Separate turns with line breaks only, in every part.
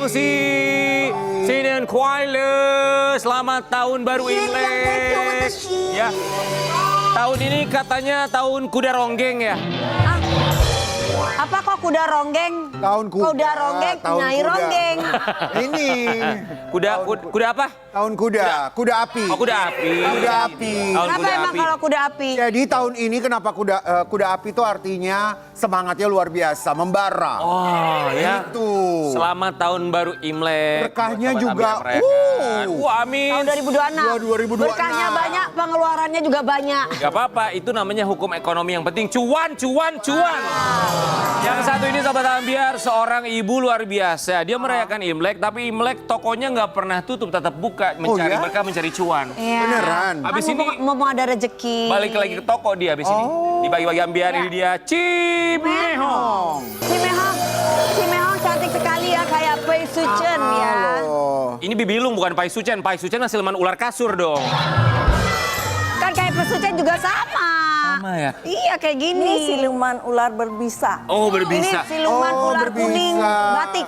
si Sinen Kuaile. Selamat tahun baru Imlek. Ya. Tahun ini katanya tahun kuda ronggeng ya.
Apa kok kuda ronggeng?
Tahun kuda.
Kuda ronggeng,
Tahun
Nyai
kuda.
ronggeng.
Ini
Kuda apa?
tahun kuda, kuda api.
Oh, kuda api.
Kuda api.
Tahun
Kenapa
kuda
emang
api.
kalau kuda api?
Jadi tahun ini kenapa kuda api itu artinya semangatnya luar biasa, membara.
Oh ya.
Itu.
Selamat tahun baru Imlek.
Berkahnya
Buat
juga.
Abi yang merayakan. Amin.
Tahun 2026.
2026.
Berkahnya banyak, pengeluarannya juga banyak.
Gak apa-apa, itu namanya hukum ekonomi yang penting. Cuan, cuan, cuan. Yang satu ini Sobat Ambiar, seorang ibu luar biasa. Dia merayakan Imlek, tapi Imlek tokonya nggak pernah tutup, tetap buka. Mencari
ya?
berkah, mencari cuan.
Iya.
Beneran.
Abis
Kan
ini
mau ada rezeki.
balik lagi ke toko dia abis ini. Dibagi-bagi Ambiar, ini dia Cimehong.
Cimehong cantik sekali ya, kayak Pei Sucen ya.
Oh.
Ini Bibilung bukan Pai Sucen. Pai Sucen masih siluman ular kasur dong.
Kan kayak Pei Sucen juga sama.
Sama ya?
Iya kayak gini.
Ini siluman ular berbisa.
Oh
Ini
berbisa.
siluman
Oh,
ular
berbisa.
kuning batik.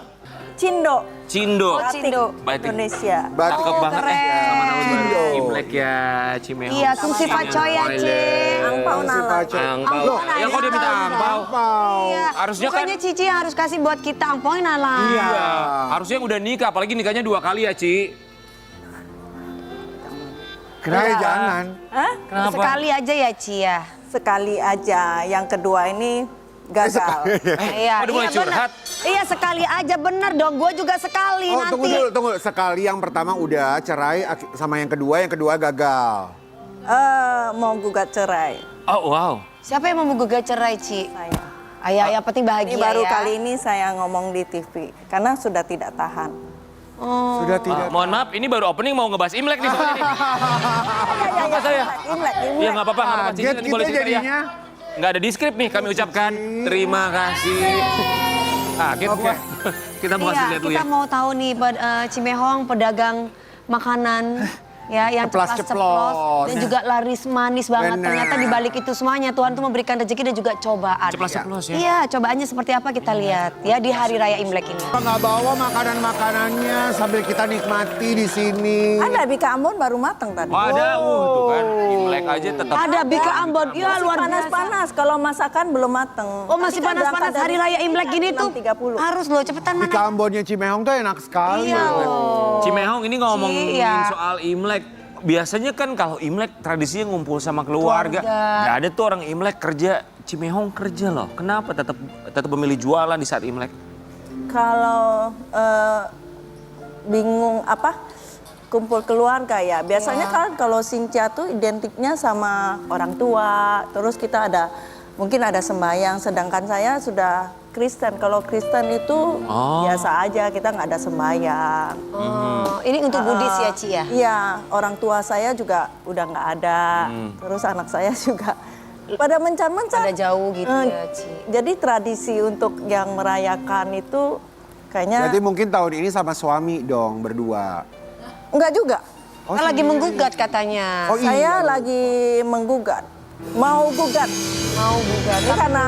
Cindo.
Cindo.
Oh, Cindo.
Batik.
Indonesia.
Cakep banget sama tahun baru
Cindo.
Imlek ya Cimehong.
Iya, kung sifat coy ya, Cing.
Angpau nala.
Angpau.
Angpau
Ya kok dia minta angpau?
Iya.
Harusnya kan-
Bukannya Cici harus kasih buat kita angpauin ala.
Iya. Harusnya udah nikah, apalagi nikahnya 2 kali ya, Ci.
Kenapa jangan?
Hah?
Kenapa?
Sekali aja ya, Ci ya.
Sekali aja. Yang kedua ini gagal.
Iya,
Aduh, mulai
bener.
curhat.
Iya, sekali aja bener dong. Gue juga sekali
Oh,
nanti.
tunggu. Sekali yang pertama udah cerai sama yang kedua gagal.
Mau gugat cerai.
Oh, wow.
Siapa yang mau gugat cerai, Ci?
Saya.
Ayah, yang penting bahagia
Ini baru
ya.
kali ini saya ngomong di TV. Karena sudah tidak tahan.
Oh.
Sudah tidak.
Mohon maaf, ini baru opening mau ngebahas Imlek nih soalnya nih. Apa saya?
Imlek.
Iya nggak apa-apa, nggak apa-apa. Cici,
Kaget
nanti
kita
boleh cerita ya.
jadinya.
Nggak ada di skrip nih, kami ucapkan terima kasih. Kaget
Oke.
gua. Kita buka
Iya,
lihat dulu
kita
ya.
mau tahu nih Cimehong pedagang makanan ya yang
Ceplas-ceplos.
ceplas-ceplos dan juga laris manis banget.
Bener.
Ternyata di balik itu semuanya Tuhan tuh memberikan rezeki dan juga cobaan.
Ceplas-ceplos ya.
Iya, cobaannya seperti apa kita lihat ya di hari raya Imlek ini.
Kita nggak bawa makanan-makanannya sambil kita nikmati di sini.
Ada Bika Ambon baru matang tadi.
Ada, tuh kan. Imlek aja tetap.
Ada Bika Ambon, ya
Masih
luar biasa.
panas-panas kalau masakan belum mateng.
Oh masih
Tadi kan
panas-panas
berangkat
hari
dari
raya Imlek gini tuh
6.30.
harus loh cepetan
Di
mana.
Ambonnya Cimehong tuh enak sekali.
Iya loh.
Cimehong ini ngomongin
Iya.
soal Imlek. Biasanya kan kalau Imlek tradisinya ngumpul sama keluarga.
Keluarga.
Nggak ada tuh orang Imlek kerja. Cimehong kerja loh. Kenapa tetap memilih jualan di saat Imlek?
Kalau bingung apa kumpul keluarga ya biasanya kan kalau Sincia tuh identiknya sama orang tua terus kita ada mungkin ada sembahyang sedangkan saya sudah Kristen kalau Kristen itu biasa aja kita nggak ada sembahyang.
Oh, ini untuk Buddhis ya Ci ya?
Iya orang tua saya juga udah nggak ada terus anak saya juga pada mencan-mencan.
Pada jauh gitu ya Ci.
Jadi tradisi untuk yang merayakan itu kayaknya
Berarti mungkin tahun ini sama suami dong berdua.
enggak juga.
Kan lagi menggugat katanya.
Oh,
Saya lagi menggugat, mau gugat.
Mau gugat.
Ini karena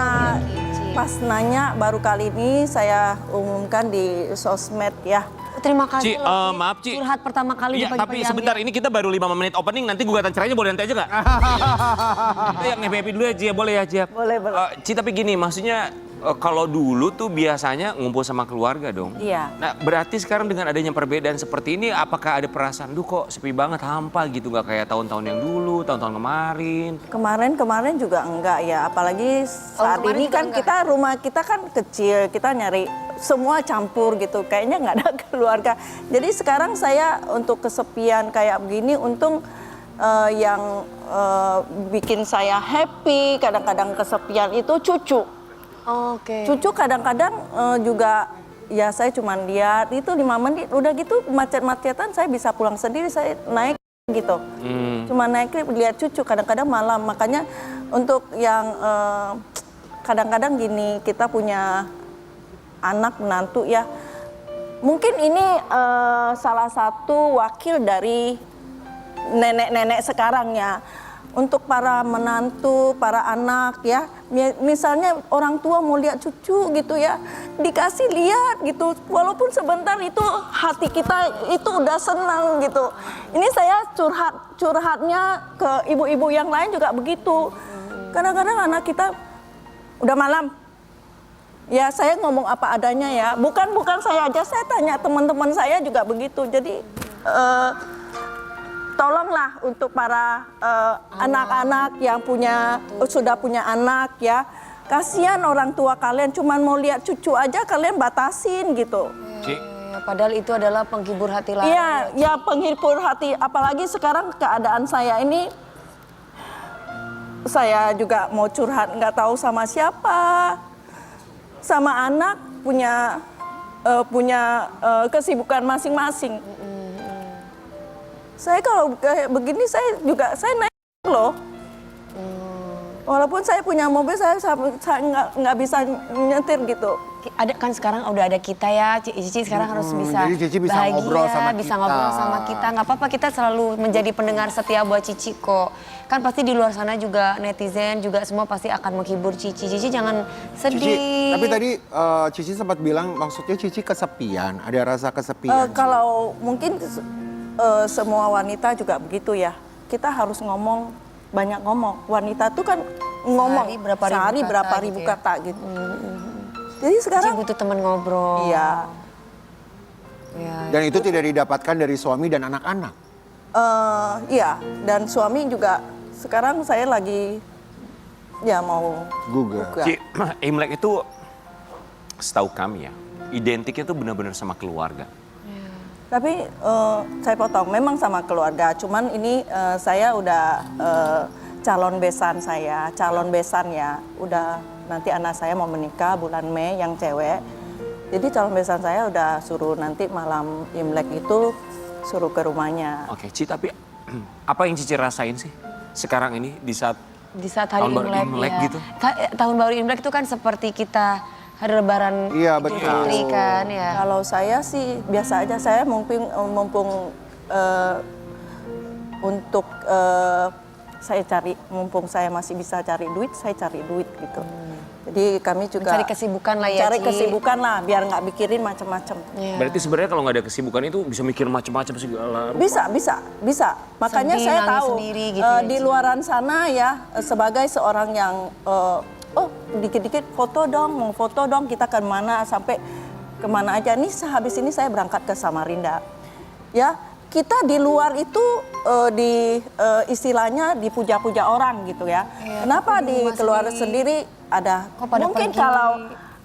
Ci.
pas nanya baru kali ini saya umumkan di sosmed ya.
Terima kasih
Ci,
loh, Ci.
maaf, Ci.
Curhat pertama kali
Iya,
di
tapi
pagi-pagi.
sebentar ini kita baru 5 menit opening, nanti gugatan cerainya boleh nanti aja nggak? Kita yang happy dulu ya, Ci, boleh ya, Ci?
Boleh, boleh.
Ci, tapi gini, maksudnya kalau dulu tuh biasanya ngumpul sama keluarga dong.
Iya.
Nah, berarti sekarang dengan adanya perbedaan seperti ini, apakah ada perasaan, duh kok sepi banget, hampa gitu, nggak kayak tahun-tahun yang dulu, tahun-tahun kemarin?
Kemarin juga enggak ya, apalagi saat
kemarin
ini
juga
kan
enggak.
rumah kita kan kecil, kita nyari semua campur gitu, kayaknya nggak ada keluarga. Jadi sekarang saya untuk kesepian kayak begini, untung yang bikin saya happy, kadang-kadang kesepian itu cucu.
Oke.
Cucu kadang-kadang juga ya saya cuma lihat itu 5 menit udah gitu macet-macetan saya bisa pulang sendiri saya naik gitu. Cuma naik lihat cucu kadang-kadang malam makanya untuk yang kadang-kadang gini kita punya anak menantu ya mungkin ini salah satu wakil dari nenek-nenek sekarang ya untuk para menantu, para anak ya. Misalnya orang tua mau lihat cucu gitu ya, dikasih lihat gitu. Walaupun sebentar itu hati kita itu udah senang gitu. Ini saya curhatnya ke ibu-ibu yang lain juga begitu. Kadang-kadang anak kita udah malam. Ya saya ngomong apa adanya ya. Bukan saya aja, saya tanya teman-teman saya juga begitu. Jadi tolonglah untuk para anak-anak yang sudah punya anak ya. Kasihan orang tua kalian cuman mau lihat cucu aja kalian batasin gitu.
Ya, padahal itu adalah penghibur hati lah.
Iya, ya penghibur hati. Apalagi sekarang keadaan saya ini, saya juga mau curhat nggak tahu sama siapa. Sama anak punya kesibukan masing-masing. Saya kalau kayak begini saya naik loh. Walaupun saya punya mobil saya nggak bisa nyetir gitu.
Ada kan sekarang udah ada kita ya, Cici sekarang harus bisa
jadi Cici bisa
bahagia,
ngobrol sama
bisa
kita.
ngobrol sama kita. Nggak apa-apa, kita selalu menjadi pendengar setia buat Cici kok. Kan pasti di luar sana juga netizen juga semua pasti akan menghibur Cici. Cici jangan sedih.
Cici, tapi tadi Cici sempat bilang maksudnya Cici kesepian, ada rasa kesepian.
Kalau mungkin semua wanita juga begitu ya. Kita harus banyak ngomong. Wanita tuh kan ngomong
Sehari
berapa
kata
ribu
gitu ya.
kata gitu. Jadi
Cici
sekarang
butuh teman ngobrol.
iya.
Ya.
Dan itu tidak didapatkan dari suami dan anak-anak.
Iya, dan suami juga sekarang saya lagi ya mau
Google.
Ci, Imlek itu setahu kami ya, identiknya tuh benar-benar sama keluarga.
Tapi saya potong, memang sama keluarga. Cuman ini saya udah calon besan ya. Udah nanti anak saya mau menikah bulan Mei yang cewek. Jadi calon besan saya udah suruh nanti malam Imlek itu suruh ke rumahnya.
Oke, Ci, tapi apa yang Cici rasain sih sekarang ini di saat
hari
tahun baru
Imlek,
Imlek
ya.
gitu?
Tahun baru Imlek itu kan seperti kita hari Lebaran
Iya,
Idul
betul.
Fitri kan ya.
Kalau saya sih biasa aja, saya mumpung untuk saya mumpung saya masih bisa cari duit, saya cari duit gitu. Jadi kami juga
Cari kesibukan lah ya,
cari
Ci.
kesibukan lah, biar nggak mikirin macam-macam.
Iya.
Berarti sebenarnya kalau nggak ada kesibukan itu bisa mikir macam-macam segala.
Bisa. Makanya
Sedih,
saya
nangis
tahu
sendiri gitu ya,
di
Ci.
luaran sana ya, sebagai seorang yang dikit-dikit foto dong, mau foto dong, kita kemana sampai kemana aja. Nih habis ini saya berangkat ke Samarinda. Ya, kita di luar itu istilahnya dipuja-puja orang gitu ya.
Iya,
Kenapa
tapi di
di
rumah
keluar
sendiri
sendiri ada?
kok pada
Mungkin
pergi?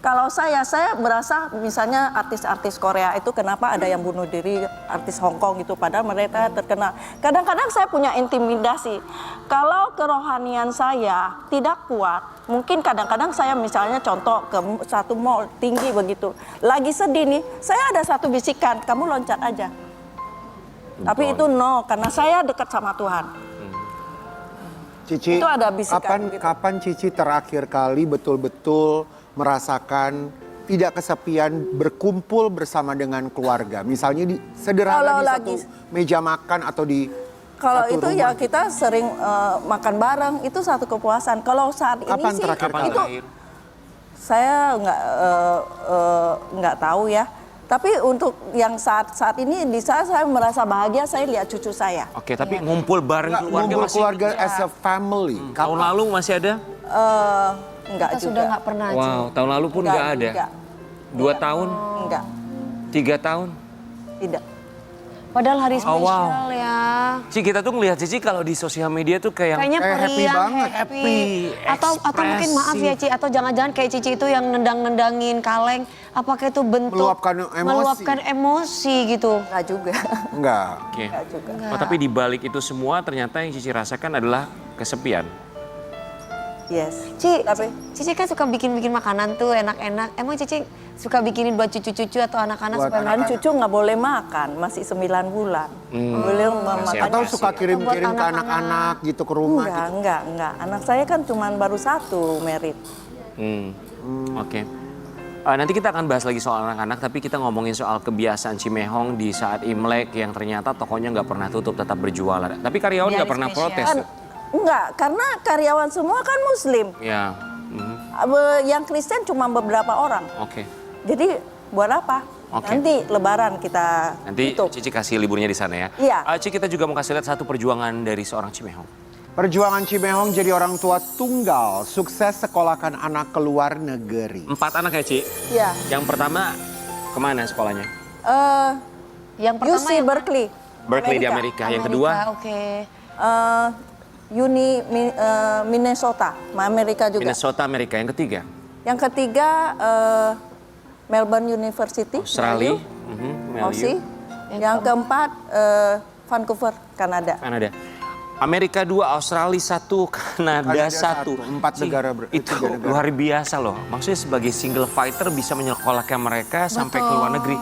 kalau saya berasa misalnya artis-artis Korea itu kenapa ada yang bunuh diri, artis Hong Kong gitu, padahal mereka terkenal. Kadang-kadang saya punya intimidasi. Kalau kerohanian saya tidak kuat, mungkin kadang-kadang saya misalnya contoh ke satu mall tinggi begitu, lagi sedih nih, saya ada satu bisikan, kamu loncat aja. Tapi itu no, karena saya dekat sama Tuhan.
Cici,
Itu ada bisikan gitu.
kapan Cici terakhir kali betul-betul merasakan tidak kesepian berkumpul bersama dengan keluarga? Misalnya sederhana
Kalau
di
lagi-
satu meja makan atau di
Kalau
satu
itu
rumah.
ya kita sering makan bareng, itu satu kepuasan. Kalau saat
Kapan
ini sih
terakhir
Kapan
kali?
itu
terakhir?
saya nggak tahu ya. Tapi untuk yang saat ini di saya merasa bahagia, saya lihat cucu saya.
Oke, tapi ngumpul bareng
Nggak,
keluarga
ngumpul
masih.
keluarga as a family.
Tahun lalu masih ada?
Enggak
Kita
juga.
sudah nggak pernah, Ci.
Wow, tahun lalu pun nggak ada.
Enggak.
2 tahun,
Enggak.
3 tahun.
Tidak.
Padahal hari
Oh,
spesial
wow.
ya.
Ci, kita tuh ngelihat Cici kalau di sosial media tuh kayak
Kayaknya
happy
periang,
banget.
Happy,
Atau mungkin maaf ya Ci, atau jangan-jangan kayak Cici itu yang nendang-nendangin kaleng. Apakah itu bentuk
Meluapkan
emosi gitu?
Enggak juga.
Enggak.
Oke.
Enggak juga.
Oh, tapi di balik itu semua ternyata yang Cici rasakan adalah kesepian.
Yes.
Ci,
Tapi
Cici kan suka bikin-bikin makanan tuh enak-enak. Emang Cici suka bikinin buat cucu-cucu atau anak-anak
Buat
supaya
kan cucu nggak boleh makan, masih 9 bulan. Boleh makan.
Kasihan.
Atau suka kirim-kirim
Buat
ke anak-anak gitu ke rumah gitu.
Enggak. Anak saya kan cuma baru 1 merit.
Oke. Nanti kita akan bahas lagi soal anak-anak, tapi kita ngomongin soal kebiasaan Cimehong di saat Imlek yang ternyata tokonya nggak pernah tutup, tetap berjualan. Tapi karyawan
Di
nggak
hari
pernah
spesial.
protes.
Kan
tuh.
Enggak, karena karyawan semua kan Muslim.
Ya.
Yang Kristen cuma beberapa orang.
Oke.
Jadi buat apa?
Oke.
Nanti Lebaran kita
Nanti
tutup.
Cici kasih liburnya di sana ya.
Iya.
Ci, kita juga mau kasih lihat satu perjuangan dari seorang Cimehong.
Perjuangan Cimehong jadi orang tua tunggal, sukses sekolahkan anak ke luar negeri.
4 anak ya, Ci?
Iya.
Yang pertama kemana sekolahnya?
Yang pertama
UC Berkeley.
Berkeley di Amerika. Yang kedua
Oke.
Minnesota, Amerika juga.
Minnesota, Amerika. Yang ketiga
Yang ketiga Melbourne University,
Australia.
Aussie. Yang keempat Vancouver, Kanada.
Kanada. Amerika 2, Australia 1, Kanada 1.
4
Ci,
negara
itu
3 negara.
luar biasa loh. Maksudnya sebagai single fighter bisa menyekolahkan mereka sampai ke luar negeri.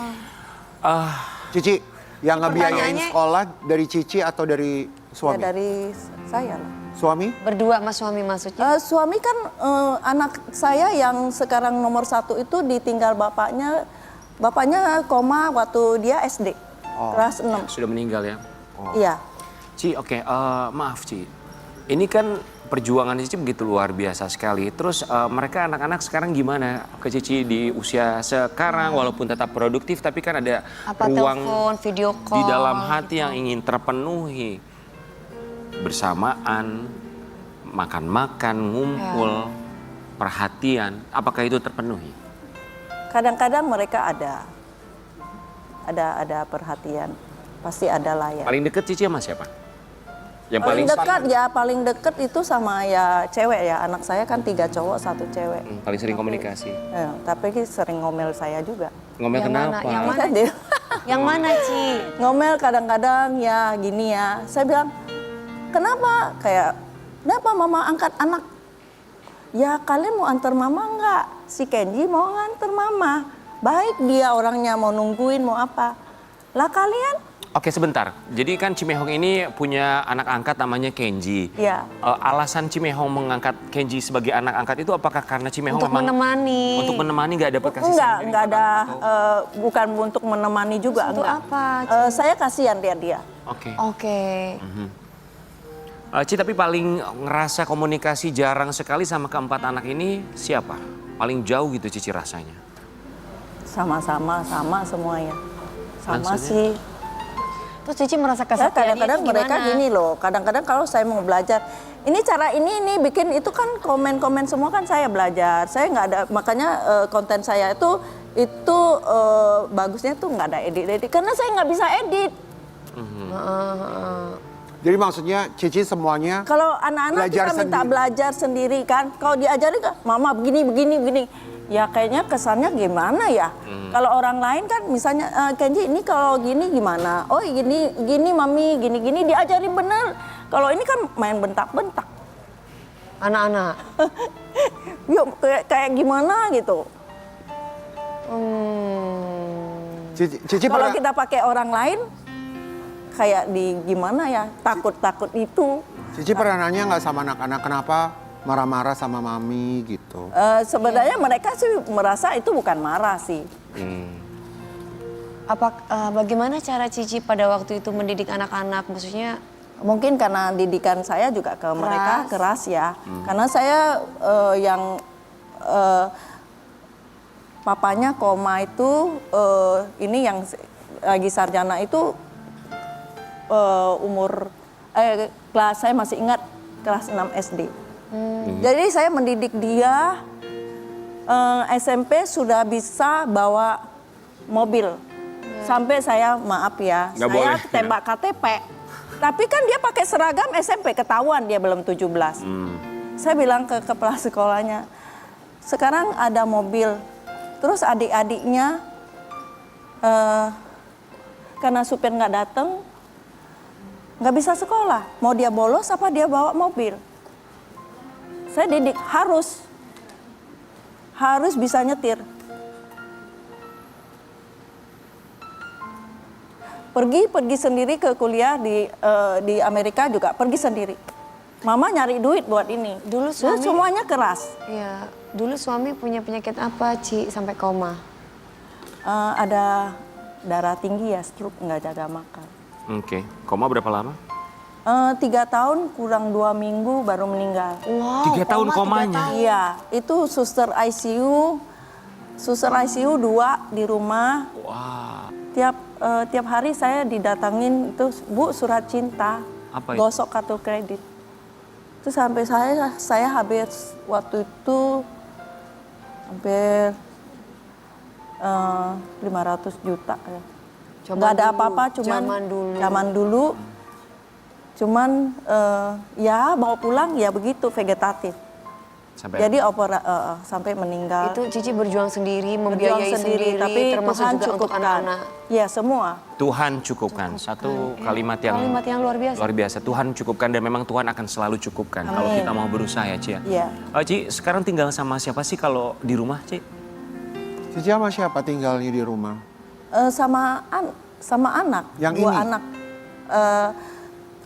Cici, yang ngebiayain
Pertanyaannya-
sekolah dari Cici atau dari
Ya
suami?
dari saya lah.
Suami?
Berdua mas suami maksudnya?
Suami kan anak saya yang sekarang nomor 1 itu ditinggal bapaknya. Bapaknya koma waktu dia SD, kelas 6.
Sudah meninggal ya.
Iya.
Ci, oke, maaf Ci. Ini kan perjuangan Cici begitu luar biasa sekali. Terus mereka anak-anak sekarang gimana ke Cici di usia sekarang walaupun tetap produktif tapi kan ada
Apa
ruang
telepon, video call?
di dalam hati yang ingin terpenuhi. Bersamaan, makan-makan, ngumpul, perhatian. Apakah itu terpenuhi?
Kadang-kadang mereka ada perhatian. Pasti ada lah ya.
Paling deket Cici sama siapa? Yang
Paling dekat ya, paling deket itu sama ya cewek ya. Anak saya kan 3 cowok, 1 cewek.
paling sering komunikasi.
Tapi sering ngomel saya juga.
Ngomel
Yang mana?
kenapa?
Yang mana?
Kan dia
Yang mana Ci?
ngomel kadang-kadang ya gini ya. Saya bilang, kenapa? Kenapa mama angkat anak? Ya kalian mau antar mama enggak? Si Kenji mau nganter mama. Baik dia orangnya mau nungguin mau apa. Lah kalian?
Oke sebentar, jadi kan Cimehong ini punya anak angkat namanya Kenji.
Ya.
Alasan Cimehong mengangkat Kenji sebagai anak angkat itu apakah karena Cimehong
Untuk
memang
menemani.
untuk menemani nggak dapat kasih sayang?
Enggak ada, bukan untuk menemani juga,
Untuk
enggak.
apa,
Saya kasihan dia.
Oke.
Oke.
Ci tapi paling ngerasa komunikasi jarang sekali sama keempat anak ini siapa? Paling jauh gitu Cici rasanya.
Sama semuanya. Sama
Maksudnya?
sih.
Terus Cici merasa
Saya
kesepiannya
kadang-kadang
itu
mereka
gimana?
gini loh, kadang-kadang kalau saya mau belajar, ini cara ini bikin itu kan komen-komen semua kan saya belajar. Saya nggak ada, makanya konten saya itu bagusnya tuh nggak ada edit karena saya nggak bisa edit.
Jadi maksudnya Cici semuanya
Kalau anak-anak
belajar
kita minta
sendiri.
belajar sendiri kan, kalau diajarin kan, mama begini. Ya kayaknya kesannya gimana ya? Kalau orang lain kan misalnya Kenji ini kalau gini gimana? Oh gini mami gini diajarin bener. Kalau ini kan main bentak-bentak.
Anak-anak.
Yuk kayak gimana gitu.
Cici
Kalau
pernah
kita pakai orang lain kayak di gimana ya? Takut itu.
Cici pernah nanya nggak sama anak-anak kenapa marah-marah sama mami gitu?
Sebenarnya mereka sih merasa itu bukan marah sih.
Bagaimana cara Cici pada waktu itu mendidik anak-anak? Maksudnya
Mungkin karena didikan saya juga ke mereka keras ya. Karena saya yang papanya koma itu ini yang lagi sarjana itu kelas saya masih ingat kelas 6 SD. Jadi saya mendidik dia SMP sudah bisa bawa mobil. Sampai saya maaf ya,
Nggak
saya
boleh,
tembak KTP. Tapi kan dia pakai seragam SMP, ketahuan dia belum 17. Saya bilang ke kepala sekolahnya, sekarang ada mobil. Terus adik-adiknya, karena supir nggak datang, nggak bisa sekolah. Mau dia bolos apa dia bawa mobil? Saya didik harus bisa nyetir. Pergi sendiri ke kuliah di Amerika juga pergi sendiri. Mama nyari duit buat ini.
Dulu suami-
semuanya keras.
ya dulu suami punya penyakit apa Ci sampai koma?
Ada darah tinggi ya, stroke, nggak jaga makan.
Oke. Koma berapa lama?
3 tahun kurang 2 minggu baru meninggal.
Wow,
3 tahun
koma, 3
komanya.
tahun.
Iya, itu suster ICU 2 di rumah.
Wah.
Tiap hari saya didatangin itu, Bu, surat cinta,
Apa itu?
gosok kartu kredit. Itu sampai saya habis waktu itu hampir 500 juta. Ya. Nggak ada
dulu,
apa-apa, cuman zaman dulu. Cuman ya bawa pulang ya begitu vegetatif.
Sampai
Jadi sampai meninggal.
Itu Cici berjuang sendiri,
Berjuang
membiayai sendiri,
tapi
termasuk
Tuhan
juga untuk
cukupkan.
anak-anak.
Ya semua.
Tuhan cukupkan. Satu kalimat yang
Kalimat yang luar biasa.
luar biasa. Tuhan cukupkan dan memang Tuhan akan selalu cukupkan kalau
Amin.
kita mau berusaha ya, Ci.
Iya.
Ci, sekarang tinggal sama siapa sih kalau di rumah, Ci?
Cici sama siapa tinggalnya di rumah?
Sama anak.
Yang
2
ini?
anak.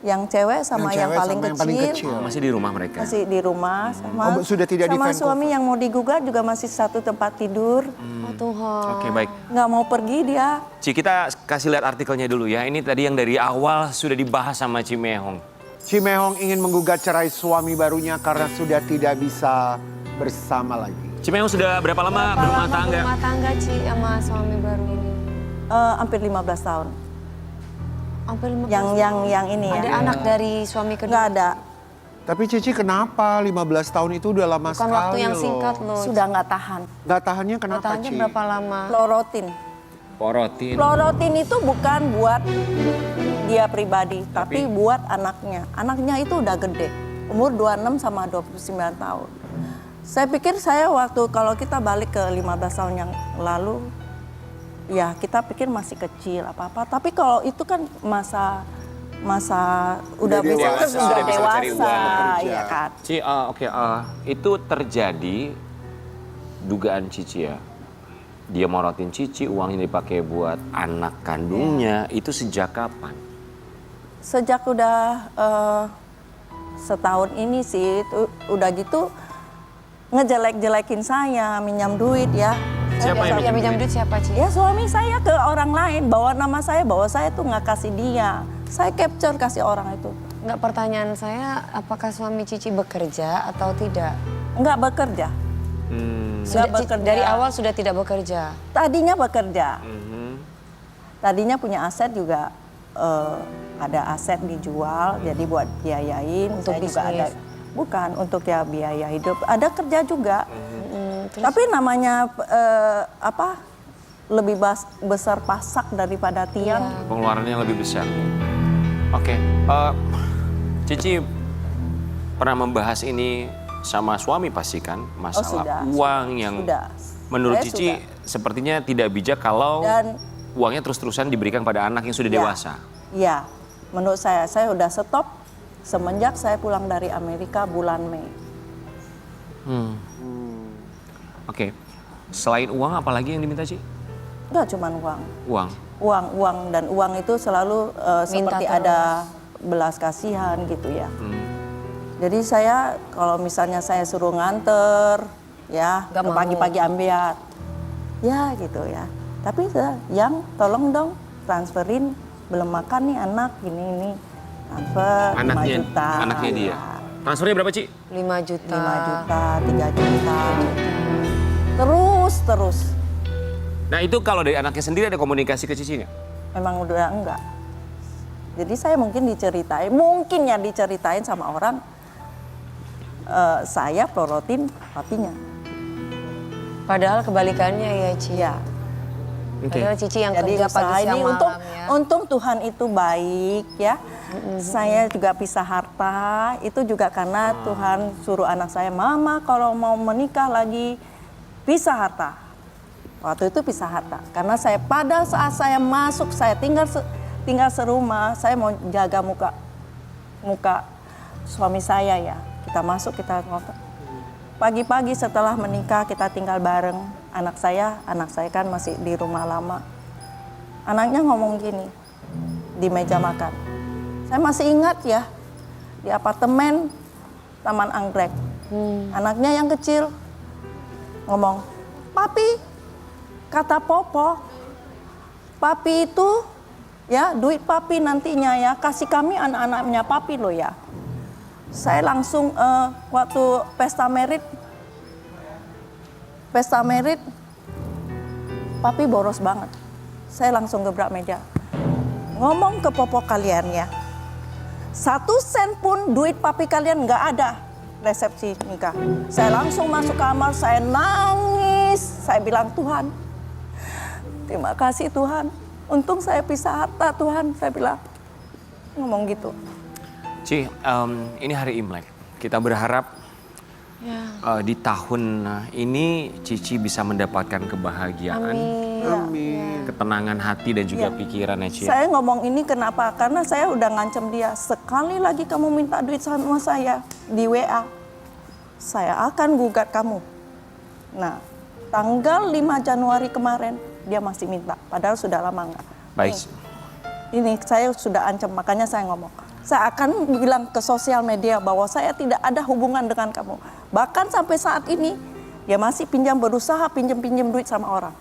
Yang cewek sama
Yang
yang
cewek
paling
sama yang
kecil.
paling kecil.
Masih di rumah mereka.
Masih di rumah sama
Oh, sudah tidak di
sama
Vancouver?
suami yang mau digugat juga masih satu tempat tidur.
Oh Tuhan.
Oke, baik.
Nggak mau pergi dia.
Ci, kita kasih lihat artikelnya dulu ya. Ini tadi yang dari awal sudah dibahas sama Ci Mehong.
Cimehong ingin menggugat cerai suami barunya karena sudah tidak bisa bersama lagi.
Ci Mehong sudah berapa lama berumah tangga?
Berumah tangga Ci sama suami baru ini.
Hampir 15 tahun.
Hampir 15
Yang ini ya.
Ada anak dari suami kedua.
Nggak ada.
Tapi Cici kenapa 15 tahun itu udah lama
Bukan
sekali
waktu yang
loh.
singkat loh.
Sudah nggak tahan.
Nggak tahannya kenapa
Tahannya
Ci?
berapa lama?
Klorotin.
Porotin.
Klorotin itu bukan buat dia pribadi, tapi buat anaknya. Anaknya itu udah gede, umur 26 sama 29 tahun. Saya pikir waktu kalau kita balik ke 15 tahun yang lalu, ya kita pikir masih kecil apa-apa. Tapi kalau itu kan masa udah
dewasa,
bisa
sudah bisa cari uang,
bekerja.
ya kan.
Ci, itu terjadi dugaan Cici ya. Dia morotin Cici, uangnya dipakai buat anak kandungnya. Itu sejak kapan?
Sejak udah setahun ini sih, udah gitu ngejelek-jelekin saya, minjam duit ya.
Siapa yang
Yang pinjam duit siapa Ci?
Ya suami saya ke orang lain, bawa nama saya, bahwa saya tuh nggak kasih dia. Saya capture kasih orang itu.
Nggak, pertanyaan saya, apakah suami Cici bekerja atau tidak?
Nggak bekerja.
Sudah,
Nggak bekerja.
dari awal sudah tidak bekerja.
Tadinya bekerja. Tadinya punya aset juga, ada aset dijual, jadi buat biayain.
Untuk
saya juga ada,
bisnis.
bukan untuk ya biaya hidup. Ada kerja juga.
Terus
Tapi namanya lebih besar pasak daripada tiang.
Pengeluarannya lebih besar. Oke, Cici pernah membahas ini sama suami pasti kan? Masalah
sudah.
uang yang
Sudah.
menurut
Saya
Cici
sudah.
sepertinya tidak bijak kalau
Dan
uangnya terus-terusan diberikan pada anak yang sudah
Ya.
dewasa.
ya, menurut saya udah stop semenjak saya pulang dari Amerika bulan Mei.
Oke, selain uang apalagi yang diminta Ci?
Enggak cuma uang.
Uang.
Dan uang itu selalu seperti
terus.
ada belas kasihan gitu ya. Jadi saya kalau misalnya saya suruh nganter ya
Nggak mau.
pagi-pagi ambiar. Ya gitu ya. Tapi yang tolong dong transferin, belum makan nih anak ini transfer 5 juta.
Anaknya dia.
Ya.
Transfernya berapa Ci?
5 juta.
5 juta, 3 juta. Terus.
Nah itu kalau dari anaknya sendiri ada komunikasi ke Cici nggak?
Memang udah enggak. Jadi saya mungkin diceritain sama orang, saya plorotin papinya.
Padahal kebalikannya ya Ci.
Ya.
Oke.
Padahal Cici yang
Jadi
kerja
usaha
pagi siang
ini
malam ya.
untung Tuhan itu baik ya. Saya juga pisah harta, itu juga karena Tuhan suruh anak saya, Mama kalau mau menikah lagi pisah harta. Waktu itu pisah harta, karena pada saat saya masuk, saya tinggal serumah, saya mau jaga muka suami saya ya. Kita masuk, kita ngobrol. Pagi-pagi setelah menikah kita tinggal bareng. Anak saya kan masih di rumah lama. Anaknya ngomong gini di meja makan. Saya masih ingat ya, di apartemen Taman Anggrek. Anaknya yang kecil ngomong, Papi, kata Popo, Papi itu ya duit papi nantinya ya, kasih kami anak-anaknya papi loh ya. Saya langsung waktu pesta merit, papi boros banget. Saya langsung gebrak meja. Ngomong ke popo kalian ya, 1 sen pun duit papi kalian nggak ada resepsi nikah. Saya langsung masuk kamar, saya nangis. Saya bilang, Tuhan, terima kasih Tuhan. Untung saya pisah harta Tuhan, saya bilang. Ngomong gitu.
Ci, ini hari Imlek. Kita berharap di tahun ini Cici bisa mendapatkan kebahagiaan, ketenangan hati dan juga pikiran ya Ci.
Saya ngomong ini kenapa? Karena saya udah ngancam dia. Sekali lagi kamu minta duit sama saya di WA, saya akan gugat kamu. Nah, tanggal 5 Januari kemarin dia masih minta, padahal sudah lama enggak.
Baik.
Ini saya sudah ancam, makanya saya ngomong. Saya akan bilang ke sosial media bahwa saya tidak ada hubungan dengan kamu. Bahkan sampai saat ini, dia masih berusaha pinjam duit sama orang.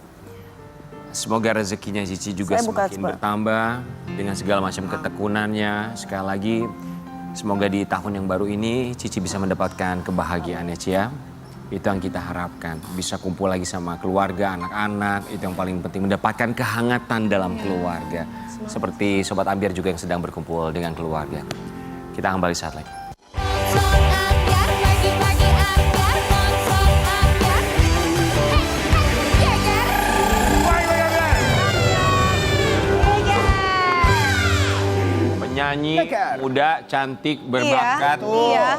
Semoga rezekinya Cici juga semakin bertambah dengan segala macam ketekunannya. Sekali lagi, semoga di tahun yang baru ini Cici bisa mendapatkan kebahagiaan ya Ci ya. Itu yang kita harapkan. Bisa kumpul lagi sama keluarga, anak-anak. Itu yang paling penting, mendapatkan kehangatan dalam keluarga. Seperti Sobat Ambiar juga yang sedang berkumpul dengan keluarga. Kita akan balik saat lagi. Penyanyi muda, cantik, berbakat.
Iya.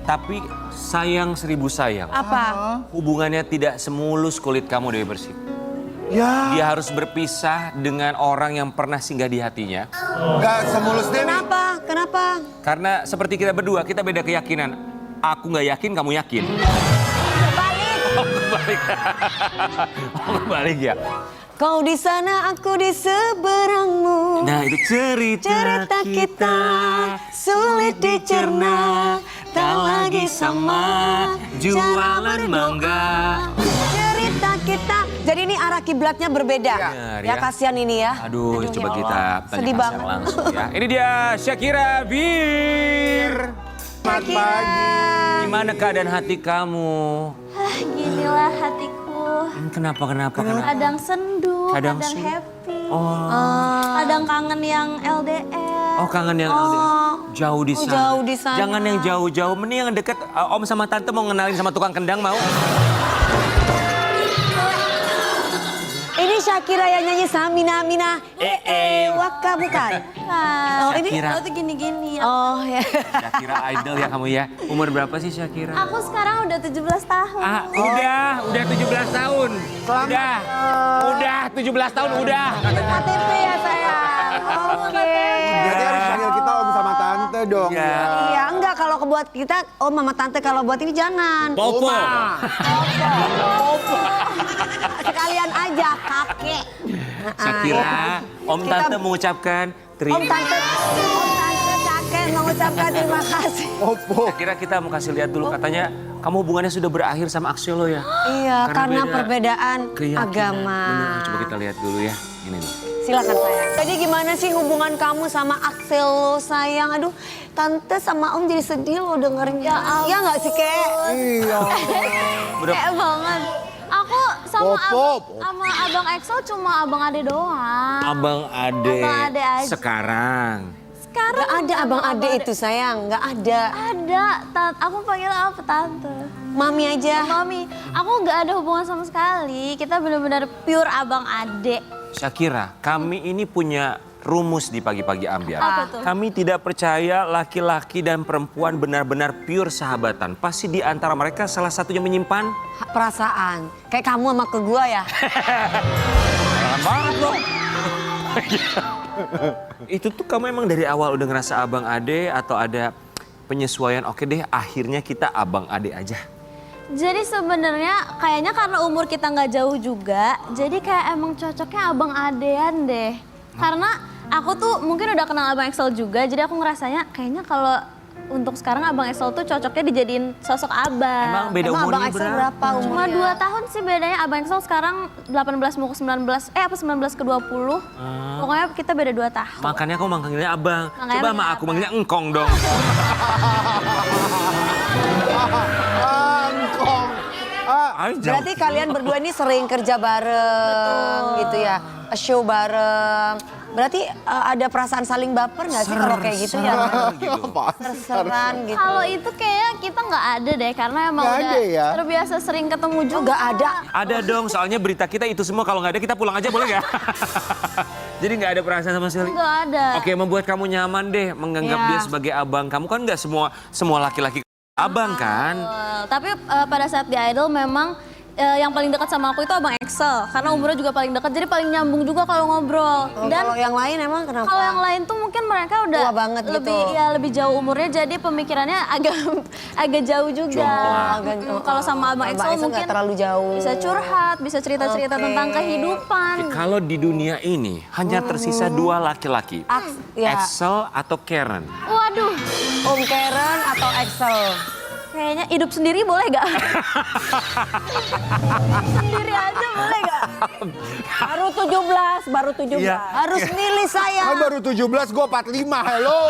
Tapi sayang 1000 sayang.
Apa?
Hubungannya tidak semulus kulit kamu Dewi Persik.
Ya,
Dia harus berpisah dengan orang yang pernah singgah di hatinya.
nggak semulus Dewi.
Kenapa? Kenapa?
Karena seperti kita berdua, kita beda keyakinan. Aku nggak yakin, kamu yakin.
Balik.
Oh, kebalik. Oh, kebalik ya.
Kau di sana, aku di seberangmu.
Nah, itu cerita
kita sulit dicerna, tak lagi sama
jualan mangga.
Cerita kita. Jadi ini arah kiblatnya berbeda.
Benar,
Ya
ya.
kasihan ini ya.
Aduh, coba kita
Sedih
tanya
banget.
langsung ya. Ini dia Syakira Bir.
Selamat pagi.
Gimana keadaan hati kamu?
Ginilah hatiku.
Kenapa?
Kadang sendu,
Kadang
kadang
sendu.
happy.
Oh,
Kadang kangen yang LDR.
oh kangen yang LDR. Jauh di sana.
jauh di sana.
Jangan yang jauh-jauh, mending yang dekat. Om sama tante mau ngenalin sama tukang kendang mau?
Ini Syakira yang nyanyi Samina Mina. Waka bukan?
Nah,
Oh ini.
Syakira.
oh tuh gini-gini.
Oh ya.
Syakira idol ya kamu ya. Umur berapa sih Syakira?
Aku sekarang udah 17 tahun.
Udah 17 tahun. Udah 17 tahun udah.
KTP ya sayang. Oke.
Jadi harus panggil kita om sama tante dong.
Iya.
Ya.
Iya enggak kalau buat kita, oh mama tante kalau buat ini jangan.
Popo.
Sekalian aja kakek.
Syakira, Om
Kita-
Tante mengucapkan
Om
terima.
tante kakek mengucapkan terima kasih.
Opo.
Syakira kita mau kasih lihat dulu katanya kamu hubungannya sudah berakhir sama Axiolo ya.
Iya karena
beda
perbedaan
keyakinan.
agama.
Benar, coba kita lihat dulu ya. Ini nih.
Silakan sayang. Jadi gimana sih hubungan kamu sama Axel lo sayang? Aduh, tante sama Om jadi sedih lo dengernya. Ya nggak sih Kek?
Iya.
Kayak banget. Aku sama
Popo.
sama Abang Excel cuma abang ade doang.
Abang Ade.
Abang Ade aja.
Sekarang.
Sekarang
Gak ada abang ade itu sayang, nggak ada.
ada. Aku panggil apa tante?
Mami aja.
Mami, aku nggak ada hubungan sama sekali. Kita benar-benar pure abang ade.
Syakira, kami ini punya rumus di pagi-pagi Ambiar.
Apa tuh?
Kami tidak percaya laki-laki dan perempuan benar-benar pure sahabatan. Pasti di antara mereka salah satunya menyimpan
Perasaan. Kayak kamu sama ke gua ya.
Keren banget loh. Itu tuh kamu emang dari awal udah ngerasa abang ade atau ada penyesuaian? Oke deh, akhirnya kita abang ade aja.
Jadi sebenarnya kayaknya karena umur kita nggak jauh juga, jadi kayak emang cocoknya abang adean deh. Karena aku tuh mungkin udah kenal abang Excel juga, jadi aku ngerasanya kayaknya kalau untuk sekarang Abang Excel tuh cocoknya dijadiin sosok abang.
Emang beda
Emang
umurnya
Abang Excel berapa umurnya?
Cuma 2 tahun sih bedanya. Abang Excel sekarang 18 mau ke 19, 19 ke 20. Pokoknya kita beda 2 tahun.
Makanya aku manggilnya abang.
Makanya
Coba sama
manggil
aku manggilnya engkong dong.
Angkong.
Berarti kalian berdua ini sering kerja bareng gitu ya, show bareng. Berarti ada perasaan saling baper nggak sih kalau kayak gitu ya? Serseran gitu.
Kalau itu kayak kita nggak ada deh karena emang
Nggak
udah
ada ya?
terbiasa sering ketemu juga.
Nggak ada.
Ada dong, soalnya berita kita itu semua kalau nggak ada kita pulang aja boleh nggak? Jadi nggak ada perasaan sama sekali.
Nggak ada.
Oke, membuat kamu nyaman deh menganggap
Ya.
dia sebagai abang. Kamu kan nggak semua laki-laki abang kan?
Tapi pada saat di Idol memang yang paling dekat sama aku itu Abang Excel karena umurnya juga paling dekat jadi paling nyambung juga kalau ngobrol. Dan
Kalau yang lain emang kenapa?
kalau yang lain tuh mungkin mereka udah
Tua banget gitu.
lebih jauh umurnya jadi pemikirannya agak jauh juga. Kalau sama Abang Excel mungkin
nggak terlalu jauh.
bisa curhat, bisa cerita-cerita
Oke.
tentang kehidupan.
Kalau di dunia ini hanya tersisa 2 laki-laki.
Ya.
Excel atau Karen?
Waduh,
Om Karen atau Excel?
kayaknya hidup sendiri boleh gak? Sendiri aja boleh gak?
Baru 17.
Iya.
Harus milih saya.
Kan baru 17, gue 45, hello.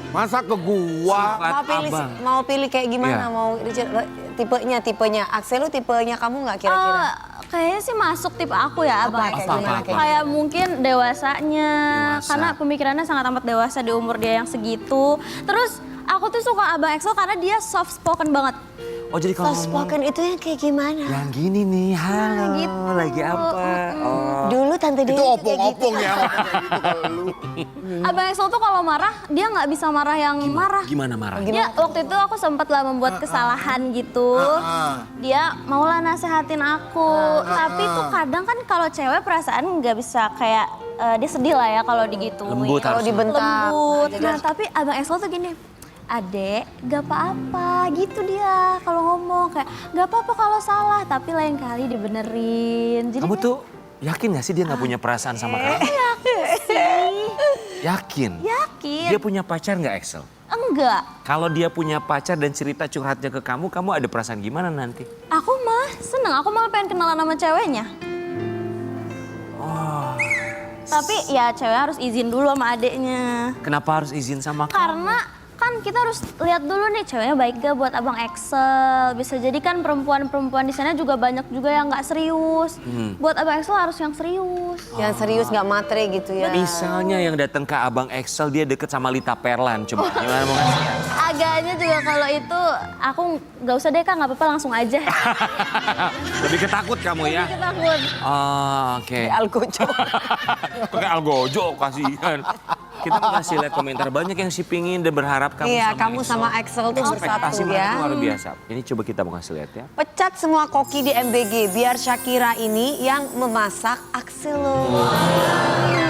Masa ke gua?
Sifat
Mau pilih kayak
Iya.
gimana? Mau tipenya. Axel lu tipenya kamu nggak kira-kira?
Kayaknya sih masuk tipe aku ya Abang
Kayak
Excel.
gimana, kayak
Kayak mungkin dewasanya,
Dewasa.
karena pemikirannya sangat amat dewasa di umur dia yang segitu. Terus aku tuh suka Abang Excel karena dia soft spoken banget.
Oh jadi kalau
Soft
ngomong
spoken itu yang kayak gimana?
yang gini nih, halo,
gitu.
lagi apa? Oh.
Dulu Tante Dewi
Itu
kayak
opong-opong
gitu.
ya, ngomong kayak gitu kalau lu.
Abang Excel tuh kalau marah, dia nggak bisa marah yang marah.
Gimana marah?
Dia waktu itu aku sempat lah membuat kesalahan gitu. Dia maulah nasehatin aku. Tapi tuh kadang kan kalau cewek perasaan nggak bisa kayak dia sedih lah ya kalau digituin.
Lembut
Kalau
harusnya.
dibentak.
Lembut.
Jadi
Nah tapi Abang Excel tuh gini. Adek, gak apa-apa gitu dia kalau ngomong kayak gak apa-apa kalau salah tapi lain kali dibenerin. Jadi
Kamu tuh yakin gak sih dia gak punya perasaan sama kamu? Yakin?
yakin.
Dia punya pacar gak Excel?
Enggak.
Kalau dia punya pacar dan cerita curhatnya ke kamu ada perasaan gimana nanti?
Aku mah seneng, aku malah pengen kenalan sama ceweknya. Tapi ya cewek harus izin dulu sama adeknya.
Kenapa harus izin sama kamu?
Karena kan kita harus lihat dulu nih ceweknya baik gak buat Abang Excel. Bisa jadi kan perempuan-perempuan di sana juga banyak juga yang nggak serius. Buat Abang Excel harus yang serius.
Yang serius nggak matre gitu ya.
Misalnya yang datang ke Abang Excel dia deket sama Lita Perlan, coba gimana mau ngasih?
Agaknya juga kalau itu aku nggak usah deh Kak, nggak apa-apa langsung aja.
Lebih ketakut kamu ya?
Kita takut.
Oh, oke.
Algojo.
Pakai algojo kasihan. Kita mau kasih lihat komentar banyak yang sih pingin dan berharap kamu
Iya,
sama
kamu
Excel.
sama Excel tuh
Ekspektasi
bersatu
mereka
ya.
tuh luar biasa. Ini coba kita mau kasih lihat ya.
Pecat semua koki di MBG biar Shakira ini yang memasak Axel lo.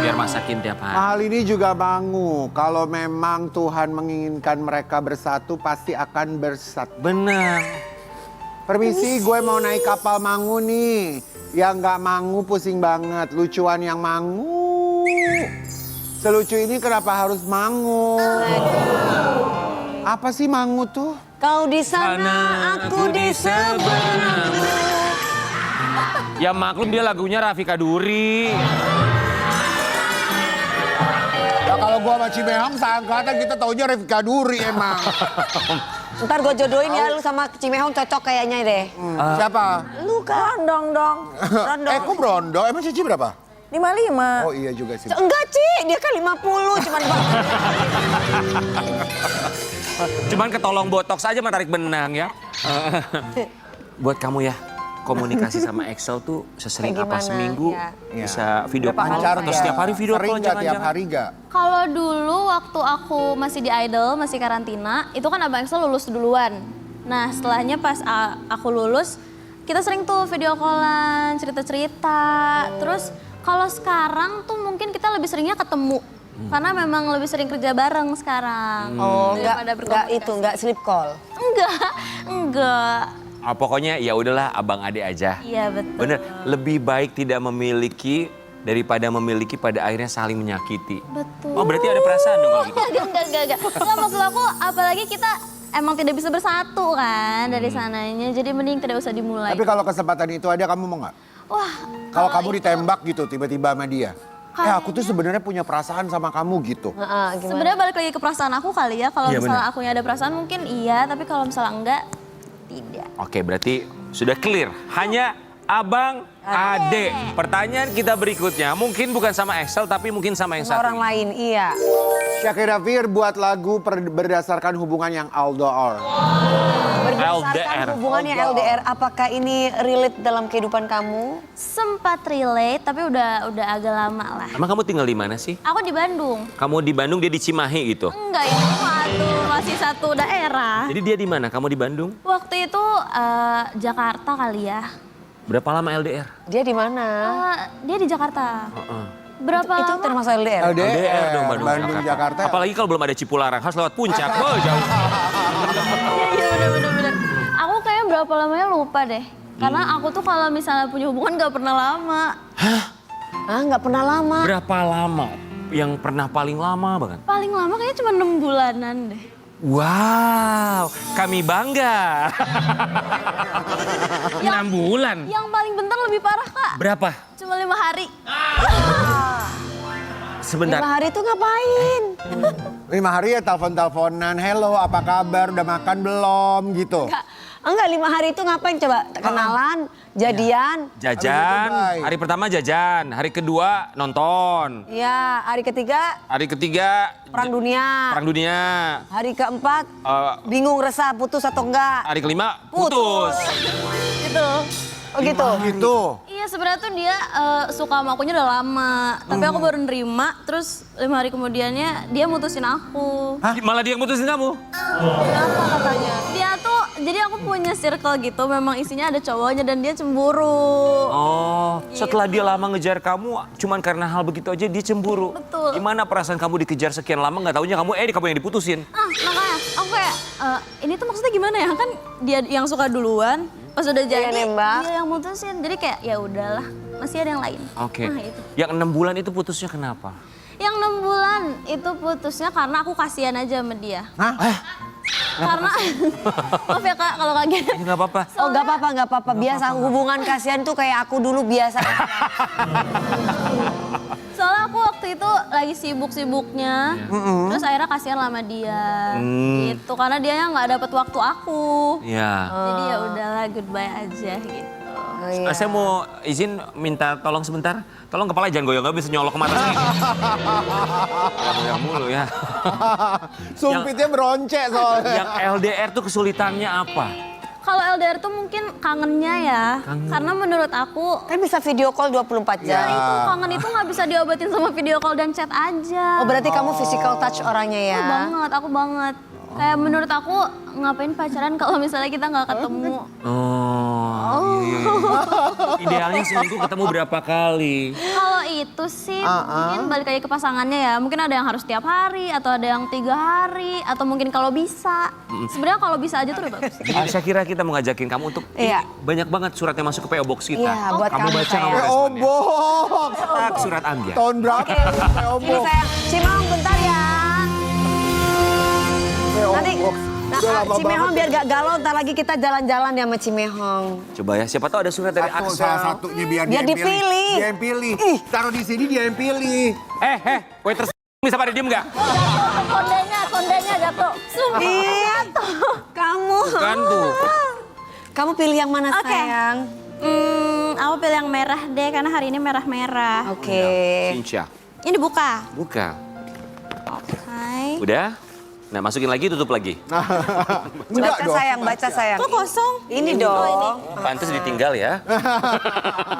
Biar masakin tiap hari.
Hal ini juga Mangu, kalau memang Tuhan menginginkan mereka bersatu pasti akan bersatu.
Benar.
Permisi, gue mau naik kapal Mangu nih. Yang nggak Mangu pusing banget, lucuan yang Mangu. Selucu ini kenapa harus Mangu? Apa sih Mangu tuh?
Kau di sana, aku di seberang.
Ya maklum dia lagunya Rafika Duri.
Ya kalau gue sama Cimehong seangkatan kita taunya Rafika Duri emang.
Ntar gue jodohin ya lu sama Cimehong cocok kayaknya deh.
Siapa?
Lu kan.
Rondong dong.
Rondong.
Kok Brondo? Emang Cici berapa?
55.
Oh iya juga sih.
Enggak Ci, dia kan 50 cuman
Cuman ketolong botox aja mah tarik benang ya. Buat kamu ya, komunikasi sama Excel tuh sesering
Kayak
apa
gimana,
seminggu
ya.
bisa video
Berapa
call
kali
atau
ya?
setiap hari video
Sering
call
nggak tiap
jangan-jangan.
hari gak?
Kalau dulu waktu aku masih di Idol, masih karantina, itu kan Abang Excel lulus duluan. Nah setelahnya pas aku lulus, kita sering tuh video callan, cerita-cerita. Terus kalau sekarang tuh mungkin kita lebih seringnya ketemu. Karena memang lebih sering kerja bareng sekarang.
Oh,
daripada berkomunikasi.
enggak sleep call.
Enggak.
Pokoknya ya udahlah abang adik aja.
Iya betul.
Bener, lebih baik tidak memiliki daripada memiliki pada akhirnya saling menyakiti.
Betul.
Oh berarti ada perasaan dong kalau gitu.
Enggak. Kalau maksud aku, apalagi kita emang tidak bisa bersatu kan dari sananya. Jadi mending tidak usah dimulai.
Tapi kalau kesempatan itu ada, kamu mau nggak?
Wah,
Kalau kamu ditembak gitu tiba-tiba sama dia. Aku tuh sebenarnya punya perasaan sama kamu gitu.
Gimana?
sebenarnya balik lagi ke perasaan aku kali ya. Kalau
Iya,
misalnya akunya ada perasaan mungkin iya, tapi kalau misalnya enggak, tidak.
Oke berarti sudah clear. Hanya Abang Ade. Pertanyaan kita berikutnya mungkin bukan sama Excel tapi mungkin sama yang satu.
Orang lain, iya.
Shakira Fir buat lagu berdasarkan hubungan yang LDR.
Berdasarkan
LDR.
hubungannya LDR, apakah ini relate dalam kehidupan kamu?
Sempat relate, tapi udah agak lama lah.
Emang kamu tinggal di mana sih?
Aku di Bandung.
Kamu di Bandung, dia di Cimahi gitu.
Enggak, ini masih satu daerah.
Jadi dia di mana? Kamu di Bandung?
Waktu itu Jakarta kali ya.
Berapa lama LDR?
Dia di mana?
Dia di Jakarta. Berapa
Itu
lama?
termasuk LDR?
LDR dong Bandung,
Jakarta.
Apalagi kalau belum ada Cipularang, harus lewat puncak. Oh jauh.
Iya bener. Aku kayaknya berapa lamanya lupa deh. Karena aku tuh kalau misalnya punya hubungan gak pernah lama.
Nggak pernah lama.
Berapa lama? Yang pernah paling lama banget?
Paling lama kayaknya cuma 6 bulanan deh.
Wow, kami bangga. 6 bulan.
Yang paling bentar lebih parah kak.
Berapa?
Cuma 5 hari.
Sebentar.
5 hari itu ngapain?
5 hari ya telepon-teleponan, hello apa kabar, udah makan belum gitu.
Enggak, 5 hari itu ngapain coba? Kenalan, jadian.
Jajan,
Bye.
hari pertama jajan, hari kedua nonton.
Iya, hari ketiga
Hari ketiga
perang dunia.
perang dunia.
Hari keempat
Eh,
bingung resah putus atau enggak.
hari kelima putus.
Gitu.
Oh gitu.
Gitu.
Iya sebenarnya tuh dia suka sama akunya udah lama. Tapi aku baru nerima, terus 5 hari kemudiannya dia mutusin aku.
Malah dia yang mutusin kamu.
Kenapa katanya?
Dia tuh, jadi aku punya circle gitu, memang isinya ada cowoknya dan dia cemburu.
Oh, setelah dia lama ngejar kamu, cuman karena hal begitu aja dia cemburu.
Betul.
Gimana perasaan kamu dikejar sekian lama nggak taunya kamu yang diputusin?
Makanya aku kayak, ini tuh maksudnya gimana ya? Kan dia yang suka duluan, pas udah jadi
nembak.
dia yang mutusin. Jadi kayak ya udahlah, masih ada yang lain.
Oke.
Nah, itu.
Yang 6 bulan itu putusnya kenapa?
Yang 6 bulan itu putusnya karena aku kasihan aja sama dia. Karena, maaf ya kak kalau kaget.
Ya nggak apa-apa.
Oh nggak apa-apa. Biasa hubungan kasihan tuh kayak aku dulu biasa.
Soalnya aku waktu itu lagi sibuk-sibuknya, terus akhirnya kasihan sama dia, gitu. Karena dia yang nggak dapet waktu aku,
Iya.
jadi ya udahlah goodbye aja gitu.
Oh, iya.
Saya mau izin minta tolong sebentar. Tolong kepala jangan goyang, nggak bisa nyolok ke mata saya. Goyang mulu ya.
Sumpitnya beroncek soalnya.
Yang LDR tuh kesulitannya apa?
Kalau LDR tuh mungkin kangennya ya, karena menurut aku
Kan bisa video call 24 jam.
itu kangen itu nggak bisa diobatin sama video call dan chat aja.
Oh berarti kamu physical touch orangnya ya?
Aku banget. Kayak menurut aku ngapain pacaran kalau misalnya kita nggak ketemu.
Iya. Idealnya seminggu ketemu berapa kali?
Kalau itu sih mungkin balik lagi ke pasangannya ya. Mungkin ada yang harus tiap hari atau ada yang 3 hari atau mungkin kalau bisa. Sebenarnya kalau bisa aja tuh udah bagus.
Saya kira kita mau ngajakin kamu untuk
Iya.
banyak banget surat yang masuk ke PO Box kita.
Iya, buat
kamu
kamu,
baca
sayang.
kamu
Oh
responnya.
bohong.
Tak surat Ambiar.
Tahun berapa?
Ini sayang, Cimehong bentar ya. Nanti Cimehong biar gak galau, ntar lagi kita jalan-jalan ya sama Cimehong.
Coba ya, siapa tahu ada surat dari
Salah
Axel.
satunya biar
Biar
dia yang
dipilih.
Dia yang pilih. Taruh di sini dia yang pilih.
Waiters bisa pada diem nggak?
Kondenya jatuh. Sumpah.
Iya, kamu.
Kan tuh.
Kamu pilih yang mana
Oke.
sayang?
Aku pilih yang merah deh karena hari ini merah-merah.
Oke.
Cincang.
Ini dibuka.
Buka.
Hai.
Udah? Nah, masukin lagi, tutup lagi.
Enggak
Baca
dong.
sayang, baca sayang.
Kok kosong?
Ini dong.
Pantes ditinggal ya.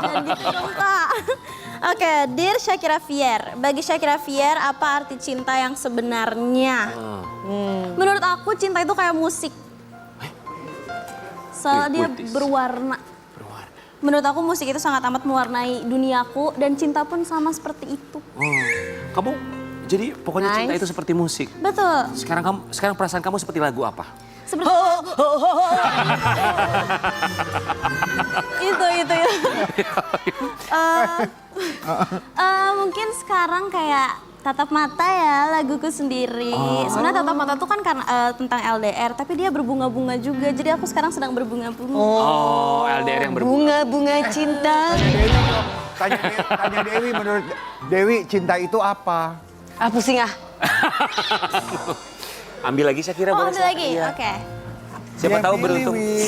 Dan gitu dong kak. Oke, Dear Shakira Fier. Bagi Shakira Fier, apa arti cinta yang sebenarnya? Menurut aku cinta itu kayak musik. Soalnya dia
puitis.
berwarna. Menurut aku musik itu sangat amat mewarnai duniaku dan cinta pun sama seperti itu.
Kamu jadi pokoknya cinta
Nice.
itu seperti musik.
Betul.
Sekarang perasaan kamu seperti lagu apa?
Seperti itu. Mungkin sekarang kayak Tatap Mata ya, laguku sendiri. Sebenarnya Tatap Mata tuh kan karena tentang LDR, tapi dia berbunga-bunga juga. Jadi aku sekarang sedang berbunga-bunga.
Oh, LDR yang berbunga.
Bunga-bunga cinta.
Tanya Dewi, menurut Dewi cinta itu apa?
Ah, pusing ah.
Ambil lagi Shakira boleh.
Ambil lagi? Oke.
Siapa
Yang
tahu
pilih,
beruntung.
Wi.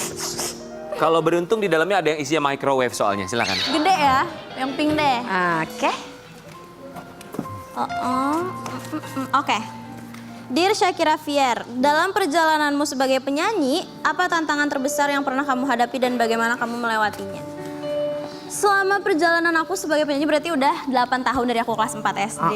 Kalau beruntung di dalamnya ada yang isinya microwave soalnya, silakan.
Gede ya, yang pink deh.
Oke.
Oke. Dear Shakira Fier, dalam perjalananmu sebagai penyanyi, apa tantangan terbesar yang pernah kamu hadapi dan bagaimana kamu melewatinya? Selama perjalanan aku sebagai penyanyi berarti udah 8 tahun dari aku kelas 4 SD.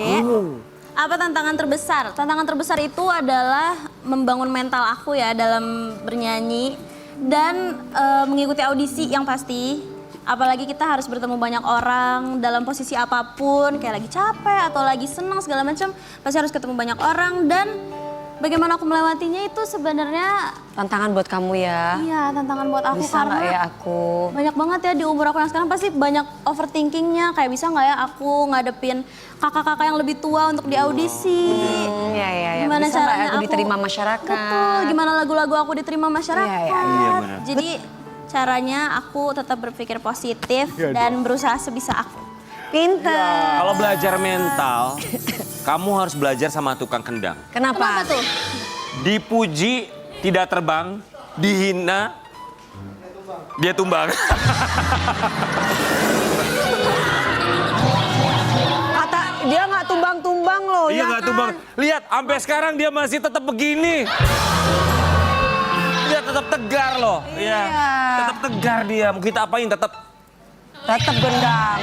Apa tantangan terbesar? Tantangan terbesar itu adalah membangun mental aku ya dalam bernyanyi dan mengikuti audisi yang pasti. Apalagi kita harus bertemu banyak orang dalam posisi apapun, kayak lagi capek atau lagi senang segala macam, pasti harus ketemu banyak orang dan bagaimana aku melewatinya itu sebenarnya
Tantangan buat kamu ya.
iya tantangan buat aku
Bisa nggak
karena
ya aku?
banyak banget ya di umur aku yang sekarang pasti banyak overthinkingnya kayak bisa nggak ya aku ngadepin kakak-kakak yang lebih tua untuk di audisi.
Ya.
Gimana
Bisa nggak
caranya
aku diterima masyarakat?
Betul, gimana lagu-lagu aku diterima masyarakat.
Iya,
benar.
Jadi caranya aku tetap berpikir positif dan berusaha sebisa aku.
Pintar.
Kalau belajar mental, kamu harus belajar sama tukang kendang.
Kenapa?
Kenapa tuh?
Dipuji tidak terbang, dihina dia tumbang.
Kata dia nggak tumbang-tumbang loh.
Iya
ya
nggak
kan?
tumbang. Lihat, sampai sekarang dia masih tetap begini. Dia tetap tegar loh. Iya. Tetap tegar dia. Mau kita apain tetap.
Tetap gendang.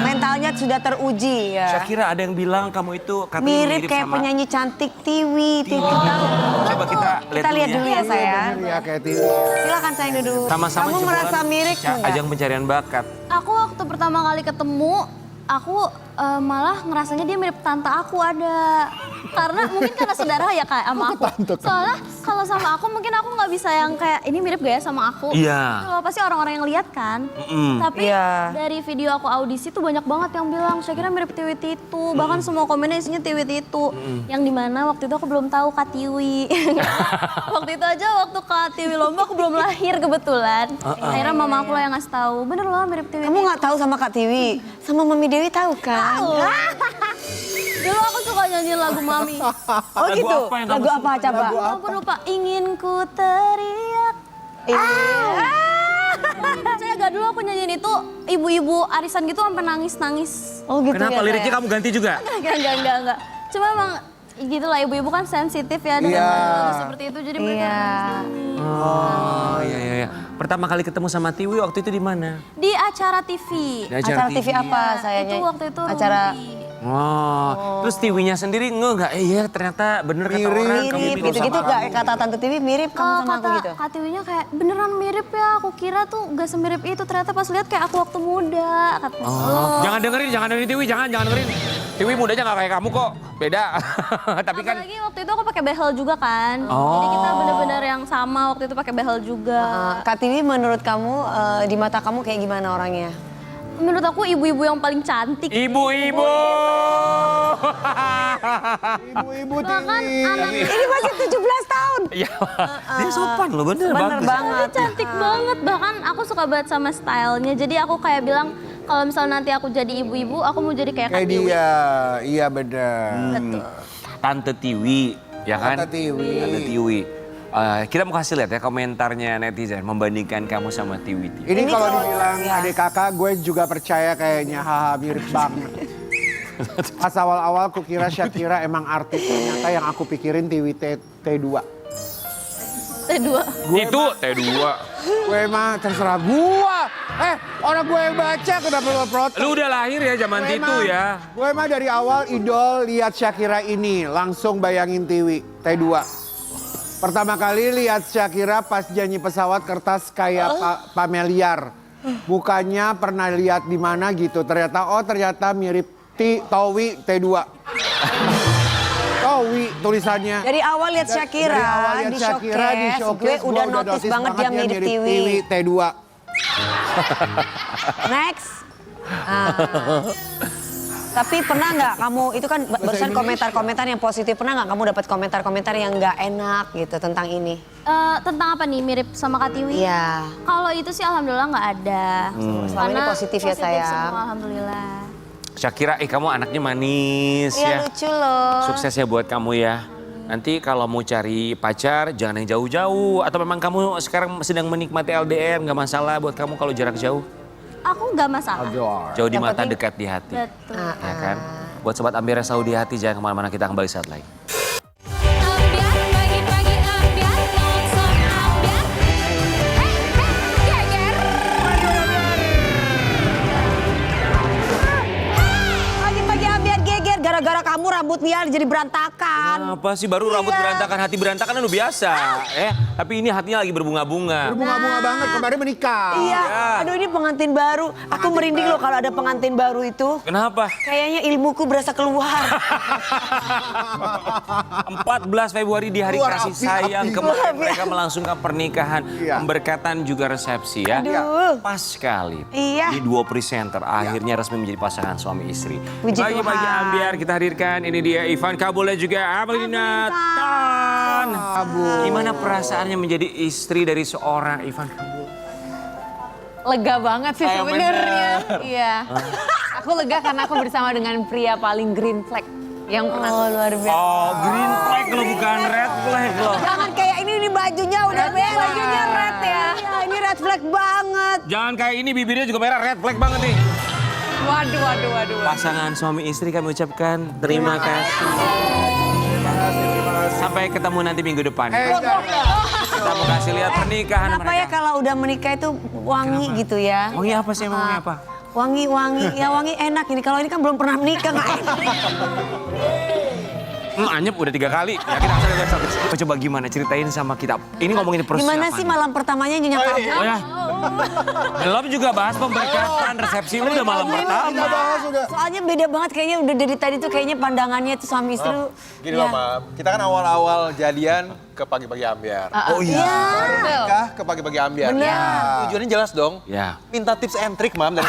Mentalnya sudah teruji ya.
Shakira ada yang bilang kamu itu katanya
Mirip kayak
sama...
penyanyi cantik Tiwi. Tiwi.
Coba kita
Kita lihat dulu ya sayang.
Iya kayak TV.
Silakan sayang duduk.
Sama-sama
Kamu
jebolan
merasa mirip enggak?
ajang pencarian bakat.
Aku waktu pertama kali ketemu, aku malah ngerasanya dia mirip tante aku ada. Karena mungkin karena saudara ya kak sama aku. Soalnya kalau sama aku mungkin aku nggak bisa yang kayak ini mirip gak ya sama aku.
Iya.
Kalau pasti orang-orang yang lihat kan. Tapi
Iya.
dari video aku audisi tuh banyak banget yang bilang Shakira mirip Tiwi itu. Bahkan semua komennya isinya Tiwi itu. Yang dimana waktu itu aku belum tahu Kak Tiwi. Waktu itu aja waktu Kak Tiwi lomba aku belum lahir kebetulan. Akhirnya mama aku lah yang ngasih tahu. Bener loh mirip Tiwi.
Kamu nggak tahu sama Kak Tiwi? Sama Mami Dewi tahu kan?
Dulu aku suka nyanyiin lagu Mami.
Oh
Lagu
gitu?
apa yang kamu
Lagu apa coba?
Aku lupa, ingin ku teriak. Saya gak dulu aku nyanyiin itu ibu-ibu arisan gitu sampai nangis-nangis.
Oh gitu
Kenapa
ya,
liriknya kamu ganti juga?
Enggak. Cuma emang gitu lah ibu-ibu kan sensitif ya dengan
Iya.
lagu seperti itu jadi mereka
Iya.
nangis-nangis.
Oh iya. Pertama kali ketemu sama Tiwi waktu itu di mana?
Di acara TV.
Di
Acara TV apa sayanya?
Itu waktu itu
Acara
Ruby.
Oh, terus Tiwinya sendiri nggak? Iya ternyata bener kata
Mirip.
orang kamu
mirip
mirip
gitu-gitu
sama
gak?
aku.
Kata Tante Tiwi mirip kamu
Kalau
sama aku
kata
gitu?
Kak Tiwinya kayak beneran mirip ya, aku kira tuh gak semirip itu. Ternyata pas lihat kayak aku waktu muda. Katanya.
Oh, jangan dengerin Tiwi, jangan dengerin. Tiwi mudanya nggak kayak kamu kok, beda. Tapi kan
Apalagi waktu itu aku pakai behel juga kan.
Oh.
Jadi kita bener-bener yang sama waktu itu pakai behel juga.
Kak Tiwi menurut kamu di mata kamu kayak gimana orangnya?
Menurut aku ibu-ibu yang paling cantik.
ibu-ibu.
Ibu-ibu
Bahkan
Tiwi.
anak
Ini masih 17 tahun.
Iya, dia sopan loh, bener
Bener
bagus.
banget.
cantik banget. Bahkan aku suka banget sama stylenya. Jadi aku kayak bilang kalau misalnya nanti aku jadi ibu-ibu, aku mau jadi kayak Kak
Kayak
Tiwi.
dia. Iya benar.
Tante Tiwi, ya kan?
Tante Tiwi.
Tante Tiwi. Kita mau kasih lihat ya komentarnya netizen membandingkan kamu sama Tiwi.
Ini kalau dibilang
ya.
adik kakak, gue juga percaya kayaknya haha mirip banget. Pas awal-awal ku kira Shakira emang artis, ternyata yang aku pikirin Tiwi T2.
T2.
Itu T2.
Gue mah terserah gua. Orang gue yang baca kenapa lo protes?
Lu udah lahir ya zaman itu ya.
Gue mah dari awal idol lihat Shakira ini, langsung bayangin Tiwi T2. Pertama kali lihat Shakira pas janji pesawat kertas kayak pameliar. Bukannya pernah lihat di mana gitu. Ternyata ternyata mirip Towi T2. Wi tulisannya.
Dari awal lihat Shakira,
Dari awal lihat
di
Shakira di
showcase,
showcase,
gue
gua
udah notice banget dia mirip Tiwi.
T2.
Next. Tapi pernah nggak kamu, itu kan barusan komentar-komentar yang positif, pernah nggak kamu dapat komentar-komentar yang nggak enak gitu tentang ini?
Tentang apa nih, mirip sama Kak Tiwi?
Iya.
Kalau itu sih alhamdulillah nggak ada.
Selama ini positif ya, sayang.
Semua, alhamdulillah.
Syakira, kamu anaknya manis
Iya
ya.
lucu loh.
Sukses ya buat kamu ya. Nanti kalau mau cari pacar jangan yang jauh-jauh. Atau memang kamu sekarang sedang menikmati LDR, nggak masalah buat kamu kalau jarak jauh?
Aku nggak masalah.
Jauh di
Yang
mata,
penting-
dekat di hati.
Betul.
Ya kan? Buat sobat Ambiar yang selalu di hati, jangan kemana-mana, kita kembali saat lagi.
Ambiar, pagi-pagi ambiar, langsung ambiar. Geger.
Pagi-pagi ambiar geger, gara-gara kamu rambut Nia jadi berantakan.
Apa sih baru rambut berantakan, hati berantakan kan udah biasa. Tapi ini hatinya lagi berbunga-bunga.
Berbunga-bunga banget, kemarin menikah.
Iya, aduh ini pengantin baru. Aku merinding loh kalau ada pengantin baru itu.
Kenapa?
Kayaknya ilmuku berasa keluar.
14 Februari di hari
Luar
kasih
api,
sayang
api.
kemarin mereka melangsungkan pernikahan,
Iya.
pemberkatan juga resepsi ya.
Aduh.
Pas sekali.
Iya.
Di dua presenter akhirnya resmi menjadi pasangan suami istri.
Puji
Pagi-pagi
Tuhan.
Ambiar kita hadirkan ini dia Ivan Kabul dan juga Amelina Tan. Gimana perasaannya menjadi istri dari seorang Ivan Kabul?
Lega banget sih
Kayak
sebenarnya.
bener.
Iya. Aku lega karena aku bersama dengan pria paling green flag yang pernah.
Oh luar biasa.
Oh, green flag loh, bukan red flag loh.
Jangan kayak ini bajunya udah merah.
Bajunya red ya.
Iya, ini red flag banget.
Jangan kayak ini, bibirnya juga merah, red flag banget nih.
Waduh.
Pasangan suami istri kami ucapkan terima kasih. Sampai ketemu nanti minggu depan. Kita mau kasih lihat pernikahan
Kenapa ya
mereka.
kalau udah menikah itu wangi gitu ya?
Wangi apa sih emang wangi apa?
Wangi, ya wangi enak ini. Kalau ini kan belum pernah menikah nggak enak.
Anyep udah 3 kali. Ya kita langsung lihat satu. Coba gimana ceritain sama kita. Ini ngomongin persiapan.
Gimana sih malam pertamanya Nyonya Kabul?
Oh ya. Belum juga bahas pemberkatan resepsi udah malam pertama.
Soalnya beda banget kayaknya udah dari tadi tuh kayaknya pandangannya tuh suami istri.
Gini
ya.
loh, Mam. Kita kan awal-awal jadian ke pagi-pagi ambiar.
Oh iya.
Nikah ke pagi-pagi ambiar.
Benar.
Tujuannya jelas dong.
Ya.
Minta tips and trick, Mam. Dari...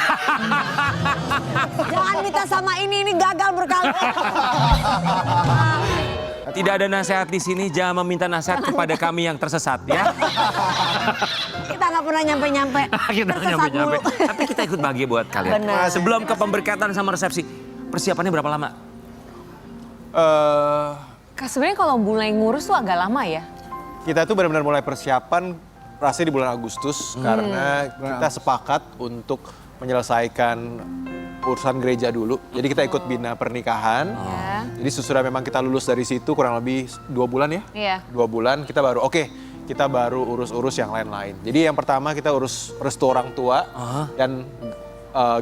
Jangan minta sama ini gagal berkali.
Tidak ada nasihat di sini, jangan meminta nasihat kepada kami yang tersesat ya.
Kita nggak pernah nyampe-nyampe.
Kita
Tersesat
nyampe-nyampe.
mulu.
Tapi kita ikut bahagia buat kalian.
Benar.
Sebelum ke pemberkatan sama resepsi, persiapannya berapa lama?
Sebenarnya kalau mulai ngurus tuh agak lama ya.
Kita tuh benar-benar mulai persiapan rasanya di bulan Agustus. Karena kita sepakat untuk menyelesaikan urusan gereja dulu. Jadi kita ikut bina pernikahan. Jadi sesudah memang kita lulus dari situ kurang lebih 2 bulan ya.
Iya.
2 bulan kita baru kita baru urus-urus yang lain-lain. Jadi yang pertama kita urus restu orang tua dan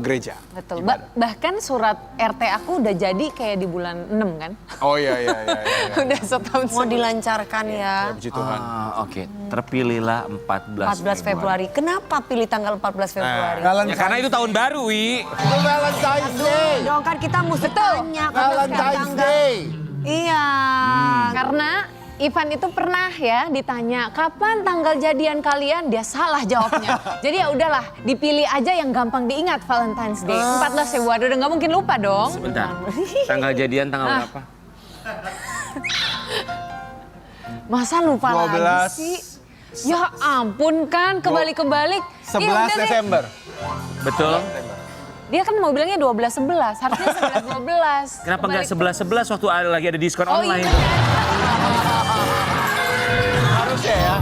gereja.
Betul. Bahkan surat RT aku udah jadi kayak di bulan 6 kan.
Oh iya.
Udah setahun
Mau dilancarkan ya.
Puji Tuhan.
Oke, terpilihlah 14
14 Februari. Kenapa pilih tanggal 14 Februari?
Ya karena itu tahun baru, Wi.
Valentine's Day.
Dong kan kita mesti tanya karena
Valentine's
sekarang
Day.
Iya.
Karena Ivan itu pernah ya ditanya kapan tanggal jadian kalian, dia salah jawabnya. Jadi ya udahlah, dipilih aja yang gampang diingat, Valentine's Day. 14 Februari udah nggak mungkin lupa dong.
Sebentar. Tanggal jadian tanggal berapa?
Masa lupa
12.
lagi sih? Ya ampun kan, kebalik-kebalik.
11 Desember.
Betul.
Dia kan mau bilangnya 12-11, harusnya 11-12.
Kenapa nggak 11-11 waktu lagi ada diskon
Oh
online?
iya.
Harusnya ya.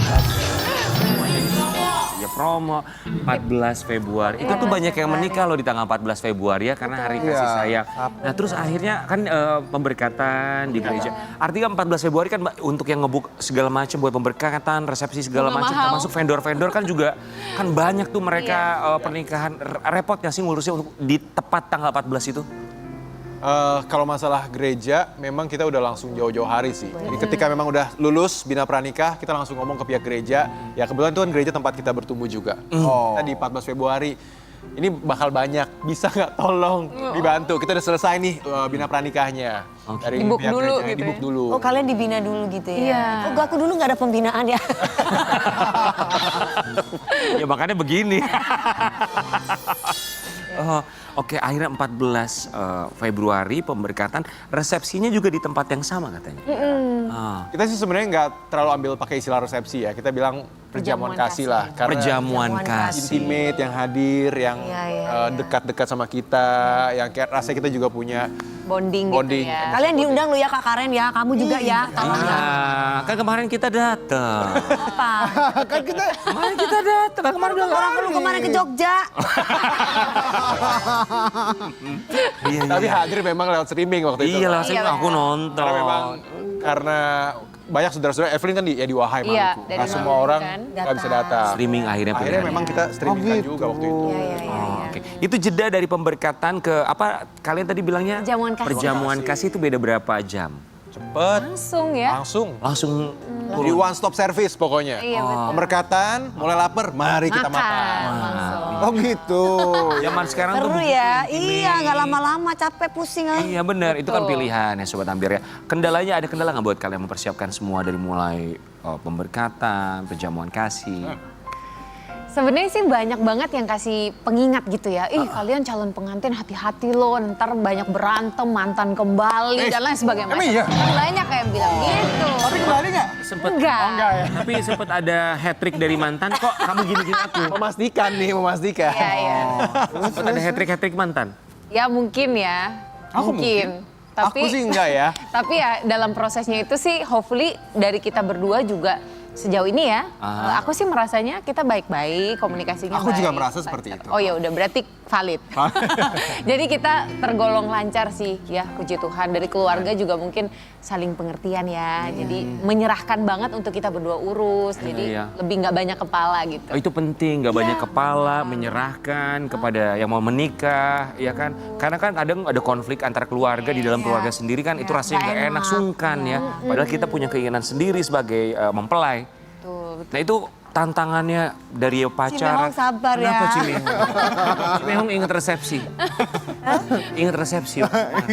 Ya promo 14 Februari. Itu tuh banyak yang menikah loh di tanggal 14 Februari ya karena hari kasih sayang. Nah terus akhirnya kan pemberkatan di gereja. Artinya 14 Februari kan untuk yang ngebuk segala macam buat pemberkatan, resepsi segala
Bunga
macam.
mahal.
Termasuk vendor-vendor kan juga kan banyak tuh mereka pernikahan. Repot gak sih ngurusnya untuk di tepat tanggal 14 itu?
Kalau masalah gereja, memang kita udah langsung jauh-jauh hari sih. Jadi ketika memang udah lulus bina pranikah, kita langsung ngomong ke pihak gereja. Ya kebetulan itu kan gereja tempat kita bertumbuh juga. Kita di 14 Februari. ini bakal banyak, bisa nggak tolong dibantu? Kita udah selesai nih bina pranikahnya. Dari
Di-book
pihak
dulu
gerejanya,
gitu
di-book
ya.
dulu.
Oh kalian dibina dulu gitu ya?
Iya.
Oh aku dulu nggak ada pembinaan ya?
Ya makanya begini. Oh, oke, akhirnya 14 Februari pemberkatan, resepsinya juga di tempat yang sama katanya. Ah,
Kita sih sebenarnya nggak terlalu ambil pakai istilah resepsi ya. Kita bilang perjamuan kasih lah. Karena
perjamuan
Perjamuan
kasih.
intimate, yang hadir, yang
Iya, iya,
dekat-dekat sama kita, yang kayak rasanya kita juga punya
Bonding,
bonding.
gitu ya.
Kalian diundang lu ya Kak Karen ya, kamu juga ya. Tolong ya.
Iya, kan kemarin kita datang.
Apa?
Kan kita
Kemarin kita datang, kan kemarin bilang
Orang lu kemarin ke Jogja.
Iya,
Tapi hadir memang lewat streaming waktu itu.
Iya lah, saya aku nonton.
Karena memang karena banyak saudara-saudara Evelyn kan di Wahai
Iya,
Maluku.
dari
Nah, semua
Maluku
orang
kan.
nggak bisa datang.
Streaming akhirnya
Akhirnya
pilihannya.
memang kita streaming kan
gitu.
juga waktu itu.
Oh, oke. Itu jeda dari pemberkatan ke apa kalian tadi bilangnya?
Perjamuan kasih.
Perjamuan kasih itu beda berapa jam?
Cepet,
Langsung ya.
langsung.
Langsung
Jadi one stop service pokoknya.
Iya, betul.
Pemberkatan, mulai lapar, mari kita makan.
Langsung.
oh gitu.
zaman sekarang tuh
Seru
begitu
ya.
ini.
Iya nggak lama-lama capek pusing ah.
Iya benar, itu kan pilihan ya Sobat Ambiar ya. Kendalanya ada kendala nggak buat kalian mempersiapkan semua dari mulai pemberkatan, perjamuan kasih?
Sebenarnya sih banyak banget yang kasih pengingat gitu ya. Ih kalian calon pengantin hati-hati loh, ntar banyak berantem, mantan kembali dan lain sebagainya.
emang iya?
Banyak kayak bilang gitu.
Tapi kembali nggak?
Sempet,
Enggak.
tapi sempet ada hat-trick dari mantan kok kamu gini-gini aku.
Memastikan nih, memastikan.
Iya, iya.
Sempet ada hat-trick mantan.
Ya mungkin ya.
Aku
mungkin. Tapi,
Aku sih enggak ya.
Tapi ya dalam prosesnya itu sih hopefully dari kita berdua juga sejauh ini ya, aku sih merasanya kita baik-baik, komunikasinya
Aku juga
baik,
merasa seperti
lancar.
itu.
Oh ya udah berarti valid. Jadi kita tergolong lancar sih ya, puji Tuhan. Dari keluarga juga mungkin saling pengertian ya. Jadi menyerahkan banget untuk kita berdua urus. Jadi
iya.
lebih nggak banyak kepala gitu.
Oh, itu penting, nggak banyak kepala, menyerahkan kepada yang mau menikah, ya kan? Karena kan kadang ada konflik antar keluarga di dalam keluarga sendiri kan, itu rasanya nggak enak, sungkan ya. Padahal kita punya keinginan sendiri sebagai mempelai. Nah itu tantangannya dari pacaran.
Cimehong sabar ya.
Kenapa Cimehong? Cimehong inget resepsi. Inget resepsi.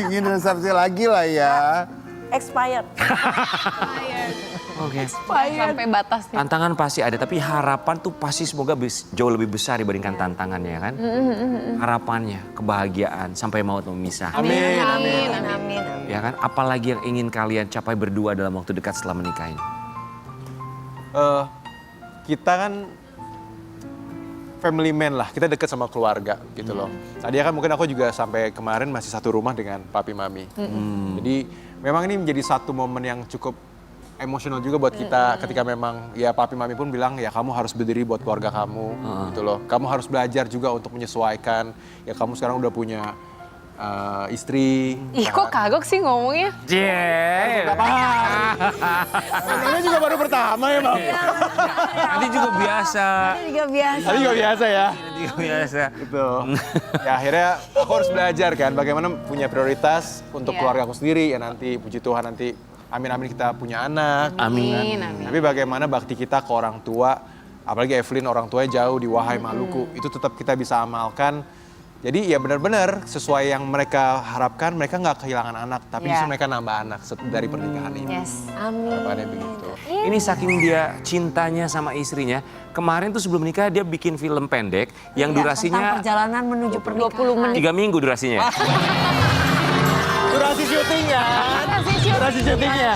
Ingin resepsi lagi lah ya.
Expired.
Oke.
Sampai batasnya.
Tantangan pasti ada, tapi harapan tuh pasti semoga jauh lebih besar dibandingkan tantangannya kan. Harapannya, kebahagiaan, sampai maut memisah.
Amin.
Amin, amin.
Ya kan, apalagi yang ingin kalian capai berdua dalam waktu dekat setelah menikah ini?
Kita kan family man lah, kita dekat sama keluarga gitu loh. Tadi kan mungkin aku juga sampai kemarin masih satu rumah dengan papi mami. Jadi memang ini menjadi satu momen yang cukup emosional juga buat kita ketika memang ya papi mami pun bilang ya kamu harus berdiri buat keluarga kamu gitu loh. Kamu harus belajar juga untuk menyesuaikan. Ya kamu sekarang udah punya istri.
Ih kok kagok sih ngomongnya?
Ini juga baru pertama ya Bang.
Nanti juga biasa.
Ini juga biasa.
Tadi juga biasa ya.
Nanti juga biasa.
Gitu. Ya akhirnya aku harus belajar kan bagaimana punya prioritas untuk keluarga aku sendiri. Ya nanti puji Tuhan nanti amin-amin kita punya anak.
Amin.
Tapi bagaimana bakti kita ke orang tua, apalagi Evelyn orang tuanya jauh di Wahai Maluku, itu tetap kita bisa amalkan. Jadi ya benar-benar sesuai yang mereka harapkan, mereka nggak kehilangan anak, tapi justru mereka nambah anak dari pernikahan ini.
Yes.
Harapannya begitu.
Ini saking dia cintanya sama istrinya, kemarin tuh sebelum nikah dia bikin film pendek yang
Tentang
durasinya
perjalanan menuju
20
pernikahan.
menit.
3 minggu durasinya.
Durasi syutingnya. Durasi syutingnya.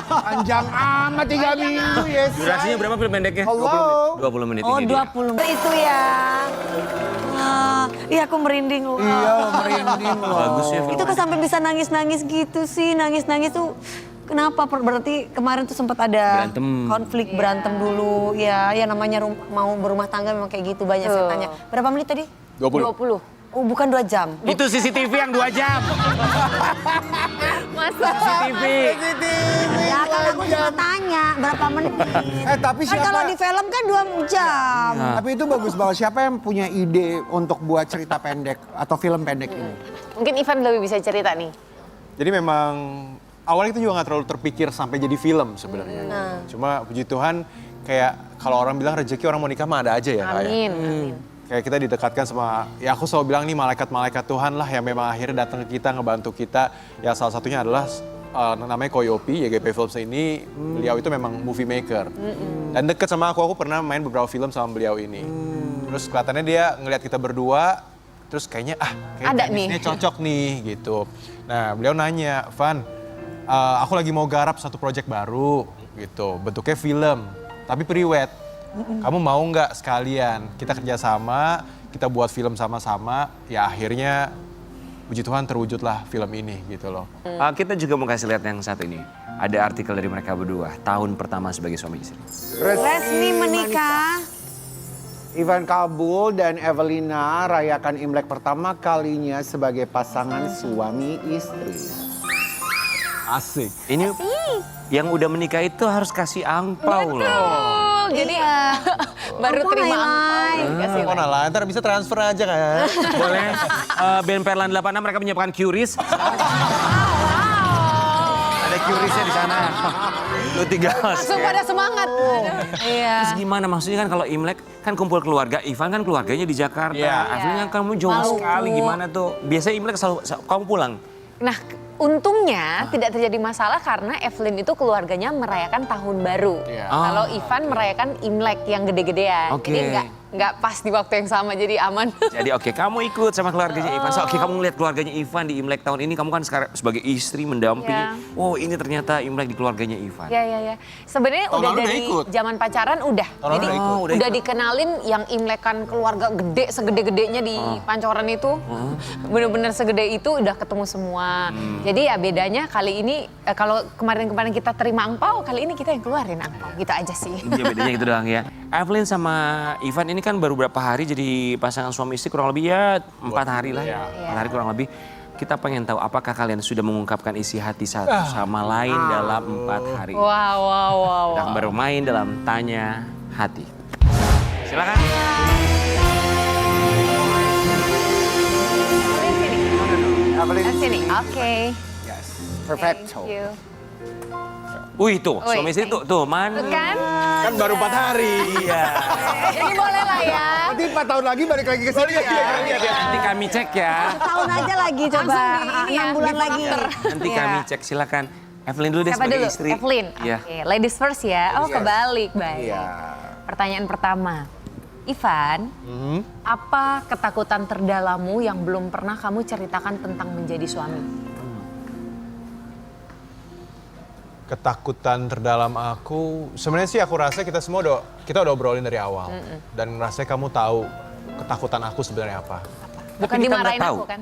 Panjang amat 3 minggu yes.
Durasinya berapa film pendeknya?
Halo.
20 menit
Oh
ini dia.
20. Itu ya. Wah, iya aku merinding loh.
Iya merinding loh.
Bagus ya film.
Itu kok sampai bisa nangis-nangis gitu sih, nangis-nangis tuh kenapa? Berarti kemarin tuh sempat ada
Berantem.
konflik, berantem dulu. Ya namanya mau berumah tangga memang kayak gitu banyak setannya. Berapa menit tadi?
20.
Oh bukan 2 jam.
Itu CCTV yang 2 jam.
Masa?
CCTV.
Ya kan aku cuma tanya berapa menit.
Tapi
Kan
siapa?
kalau di film kan 2 jam.
Tapi itu bagus banget. Siapa yang punya ide untuk buat cerita pendek atau film pendek ini?
Mungkin Ivan lebih bisa cerita nih.
Jadi memang awalnya itu juga nggak terlalu terpikir sampai jadi film sebenarnya. Cuma puji Tuhan kayak kalau orang bilang rezeki orang mau nikah mah ada aja ya Kak, ya.
Amin. Amin.
kayak kita didekatkan sama, ya aku selalu bilang nih malaikat-malaikat Tuhan lah yang memang akhirnya datang ke kita, ngebantu kita. Ya salah satunya adalah namanya Koyopi, YGP Films ini, beliau itu memang movie maker. Dan deket sama aku pernah main beberapa film sama beliau ini. Terus kelihatannya dia ngelihat kita berdua, terus kayaknya
Ada
chemistry-nya
nih.
cocok nih gitu. Nah beliau nanya, Van, aku lagi mau garap satu project baru gitu, bentuknya film, tapi pre-wed. Kamu mau nggak sekalian kita kerjasama, kita buat film sama-sama, ya akhirnya puji Tuhan terwujudlah film ini gitu loh.
Kita juga mau kasih lihat yang satu ini. Ada artikel dari mereka berdua, tahun pertama sebagai suami istri.
Resmi menikah.
Ivan Kabul dan Evelina rayakan Imlek pertama kalinya sebagai pasangan suami istri.
Asik.
Ini yang udah menikah itu harus kasih angpau loh.
Jadi
Iya.
baru
Ampun,
terima
Lailai.
angpau. Kasih
Oh nah, ntar bisa transfer aja kan.
Boleh. Band Perlan 86 mereka menyiapkan QRIS. Ada QRIS-nya di sana. Lu tinggal
langsung pada semangat.
Iya.
Terus gimana maksudnya kan kalau Imlek kan kumpul keluarga, Ivan kan keluarganya di Jakarta.
Iya.
Akhirnya kan kamu jauh sekali gimana tuh? Biasanya Imlek selalu kamu pulang.
Nah, untungnya tidak terjadi masalah karena Evelyn itu keluarganya merayakan tahun baru.
Iya.
Kalau Ivan merayakan Imlek yang gede-gedean.
Oke.
Jadi nggak pas di waktu yang sama, jadi aman.
Jadi oke, kamu ikut sama keluarganya Ivan. So, oke, kamu ngeliat keluarganya Ivan di Imlek tahun ini, kamu kan sekarang sebagai istri mendampingi.
Iya.
Oh, ini ternyata Imlek di keluarganya Ivan.
Ya. Sebenarnya
Tahun
udah
lalu udah
dari
ikut.
zaman pacaran udah.
Tahun lalu
Jadi
udah ikut.
Udah
udah
ikut.
dikenalin yang Imlekan keluarga gede segede-gedenya di Pancoran itu. Bener-bener segede itu udah ketemu semua. Jadi ya bedanya kali ini kalau kemarin-kemarin kita terima angpau, kali ini kita yang keluarin angpau. Gitu aja sih.
Iya, bedanya gitu doang ya. Evelyn sama Ivan ini kan baru berapa hari jadi pasangan suami istri, kurang lebih ya 4 hari lah.
Iya.
4 hari kurang lebih. Kita pengen tahu apakah kalian sudah mengungkapkan isi hati satu sama lain dalam 4 hari.
Wow.
Kita bermain dalam tanya hati. Silakan.
Evelyn,
Sini, oke.
perfecto.
Thank you.
Wih tuh,
Wih,
suami istri tuh mana?
Kan?
Kan baru 4 hari.
Iya.
Jadi boleh lah ya.
Nanti 4 tahun lagi balik lagi ke sini ya.
Nanti kami cek ya.
Tahun aja lagi coba.
Langsung di ini
6
ya,
bulan
di
lagi.
Nanti
Iya.
kami cek, silakan. Evelyn dulu deh
Siapa
sebagai
dulu?
istri.
Evelyn.
Iya.
Oke, ladies first ya. Oh, kebalik. Baik.
Iya.
Pertanyaan pertama. Ivan, apa ketakutan terdalammu yang belum pernah kamu ceritakan tentang menjadi suami?
Ketakutan terdalam aku, sebenarnya sih aku rasa kita udah obrolin dari awal. Dan rasanya kamu tahu ketakutan aku sebenarnya apa.
Bukan
kita nggak
dimarahin
tahu.
aku kan?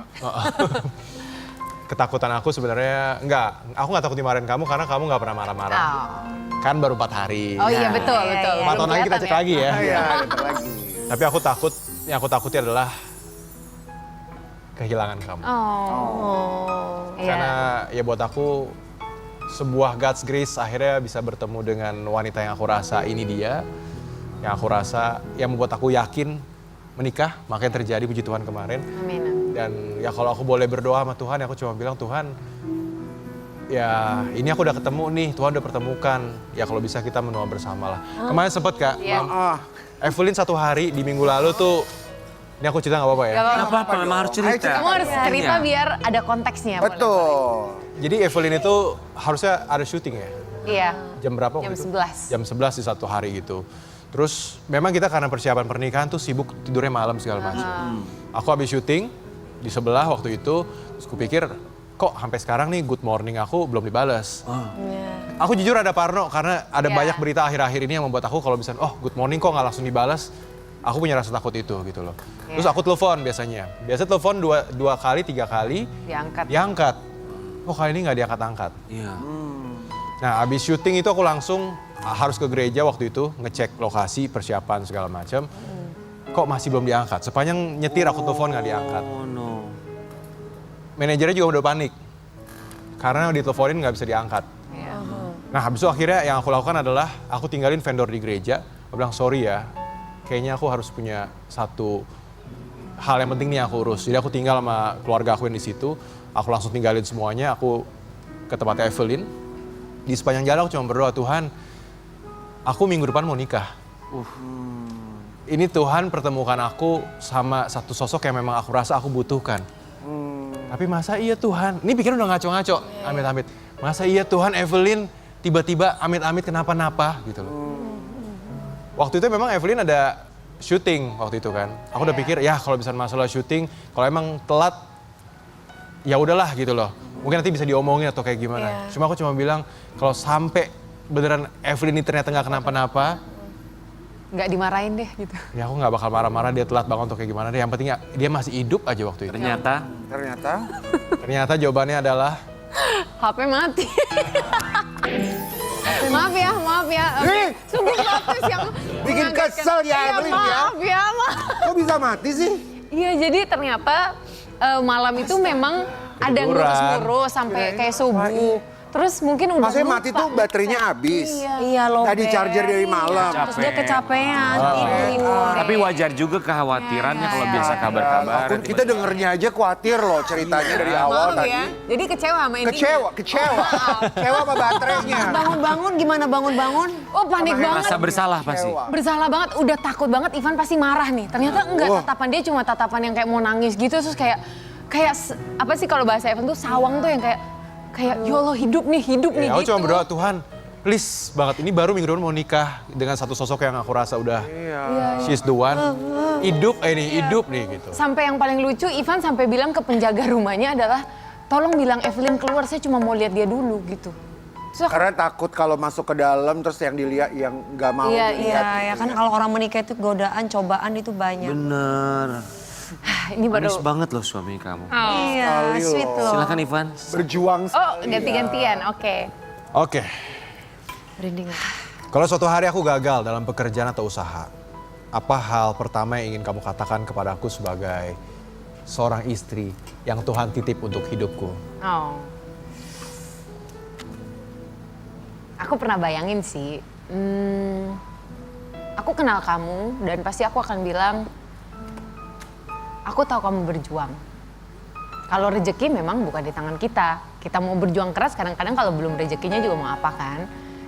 Ketakutan aku sebenarnya aku nggak takut dimarahin kamu karena kamu nggak pernah marah-marah.
Oh.
Kan baru 4 hari.
Oh iya betul.
4 tahun lagi kita cek lagi ya.
Iya, bentar lagi.
Tapi yang aku takuti adalah kehilangan kamu.
Oh.
Karena ya buat aku sebuah God's grace akhirnya bisa bertemu dengan wanita yang aku rasa ini dia. Yang aku rasa yang membuat aku yakin menikah, makanya terjadi puji Tuhan kemarin.
Amin.
Dan ya kalau aku boleh berdoa sama Tuhan, aku cuma bilang Tuhan, ya ini aku udah ketemu nih, Tuhan udah pertemukan. Ya kalau bisa kita menua bersama lah. Kemarin sempet Kak,
Iya.
Evelyn 1 hari di minggu lalu tuh, ini aku cerita gak apa-apa ya?
Nggak apa-apa, memang harus cerita.
Kamu harus cerita biar ada konteksnya. boleh.
Betul.
Jadi Evelyn itu harusnya ada syuting ya?
Iya.
Jam berapa
Jam
waktu itu?
11.
Jam 11 di 1 hari gitu. Terus memang kita karena persiapan pernikahan tuh sibuk tidurnya malam segala macam. Aku habis syuting di sebelah waktu itu, terus kupikir kok sampai sekarang nih good morning aku belum dibales. Aku jujur ada parno karena ada
Iya.
banyak berita akhir-akhir ini yang membuat aku kalau misalnya good morning kok nggak langsung dibales, aku punya rasa takut itu gitu loh. Terus aku telepon biasanya. Biasa telepon 2 kali, 3 kali.
Diangkat.
Oh kali ini nggak diangkat-angkat.
Iya.
Nah, abis syuting itu aku langsung harus ke gereja waktu itu, ngecek lokasi, persiapan segala macam. Kok masih belum diangkat? Sepanjang nyetir aku telepon nggak diangkat.
Oh no.
Manajernya juga udah panik. Karena diteleponin nggak bisa diangkat. Nah, habis itu akhirnya yang aku lakukan adalah aku tinggalin vendor di gereja. Aku bilang, sorry ya, kayaknya aku harus punya satu hal yang penting nih aku urus. Jadi aku tinggal sama keluarga aku yang di situ. Aku langsung tinggalin semuanya, aku ke tempatnya Evelyn. Di sepanjang jalan aku cuma berdoa, Tuhan, aku minggu depan mau nikah. ini Tuhan pertemukan aku sama satu sosok yang memang aku rasa aku butuhkan. Tapi masa iya Tuhan, ini pikir udah ngaco-ngaco, amit-amit. Masa iya Tuhan Evelyn tiba-tiba amit-amit kenapa-napa gitu loh. Waktu itu memang Evelyn ada syuting waktu itu kan. Aku udah pikir ya kalau misalnya masalah syuting, kalau emang telat ya udahlah gitu loh. Mungkin nanti bisa diomongin atau kayak gimana. Cuma aku cuma bilang kalau sampai beneran Evelyn ini ternyata nggak kenapa-napa,
Nggak dimarahin deh gitu.
ya aku nggak bakal marah-marah dia telat banget atau kayak gimana deh. Yang penting dia masih hidup aja waktu itu. Ternyata jawabannya adalah
HP mati. Maaf ya. Sungguh bagus yang
Bikin kesel ya,
Iya,
Evelyn ya.
maaf ya.
Kok bisa mati sih?
Iya, jadi ternyata malam itu memang ada
Ketiduran.
ngurus-ngurus sampai kayak subuh. Terus mungkin udah
Maksudnya
lupa.
mati tuh baterainya habis.
Iya loh.
Tadi charger dari malam.
Terus dia kecapean, tidur.
Tapi wajar juga kekhawatirannya kalau biasa kabar-kabar.
Kita dengernya aja khawatir loh ceritanya dari awal
Malu
tadi.
ya. Jadi kecewa sama ini.
Kecewa. Kecewa sama baterainya.
Bangun-bangun gimana bangun-bangun?
Oh, panik banget.
Rasa bersalah pasti.
Bersalah banget, udah takut banget Ivan pasti marah nih. Ternyata enggak, tatapan dia cuma tatapan yang kayak mau nangis gitu. Terus kayak apa sih kalau bahasa Ivan tuh sawang tuh yang kayak ya Allah hidup nih
ya, aku
gitu.
cuma berdoa Tuhan, please banget ini baru minggu depan mau nikah dengan satu sosok yang aku rasa udah she's the one. Hidup nih gitu.
Sampai yang paling lucu Ivan sampai bilang ke penjaga rumahnya adalah tolong bilang Evelyn keluar, saya cuma mau lihat dia dulu gitu. Terus aku,
Karena takut kalau masuk ke dalam terus yang dilihat yang nggak mau
Iya,
dilihat.
Iya, ya kan kalau orang menikah itu godaan, cobaan itu banyak.
Bener.
ini baru
Manis banget loh suami kamu.
Iya, sweet loh.
Silakan Ivan.
Berjuang
Oh, ganti-gantian. Oke.
Oke,
Merinding.
kalau suatu hari aku gagal dalam pekerjaan atau usaha, apa hal pertama yang ingin kamu katakan kepada aku sebagai seorang istri yang Tuhan titip untuk hidupku?
Oh. Aku pernah bayangin sih, aku kenal kamu dan pasti aku akan bilang, aku tahu kamu berjuang. Kalau rezeki memang bukan di tangan kita. Kita mau berjuang keras kadang-kadang kalau belum rezekinya juga mau apa kan.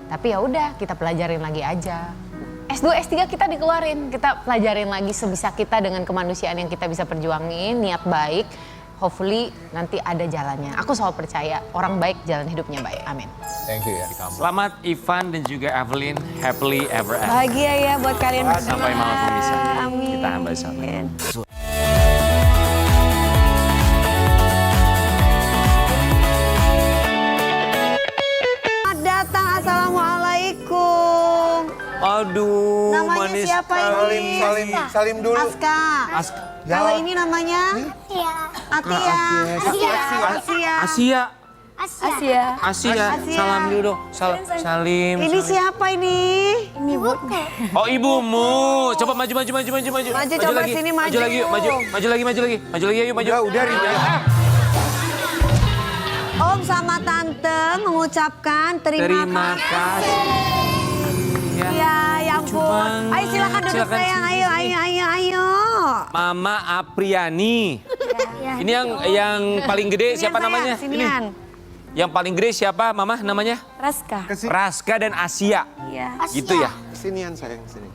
Tapi ya udah kita pelajarin lagi aja. S2, S3 kita dikeluarin. Kita pelajarin lagi sebisa kita dengan kemanusiaan yang kita bisa perjuangin, niat baik. Hopefully nanti ada jalannya. Aku selalu percaya orang baik jalan hidupnya baik. Amin.
Thank you ya.
Selamat Ivan dan juga Evelyn, happily ever after.
Bahagia ya buat kalian berdua.
Sampai malam pemisah.
Amin.
Kita hamba sama.
Selamat datang, assalamualaikum.
Aduh,
Namanya
manis
siapa
sekali.
ini?
Salim dulu.
Aska.
Ya.
Kalau ini namanya? Atia.
Asia.
Asia.
Asia. Salam dulu dong. Salim.
Ini siapa ini?
Oh, ibumu. Coba maju.
Maju, coba
lagi.
sini, maju.
Maju lagi yuk, maju. Maju lagi, yuk, maju.
Udah Rina.
Om sama Tante mengucapkan terima kasih. Ya ampun.
banget.
Ayo silakan duduk
Silakan
sayang.
sini,
Ayo.
Mama Apriani. Ini yang paling gede siapa namanya?
Sinian.
Yang paling gede siapa Mama namanya?
Raska.
Raska dan Asia.
Iya.
Gitu ya?
Sinian sayang, sini.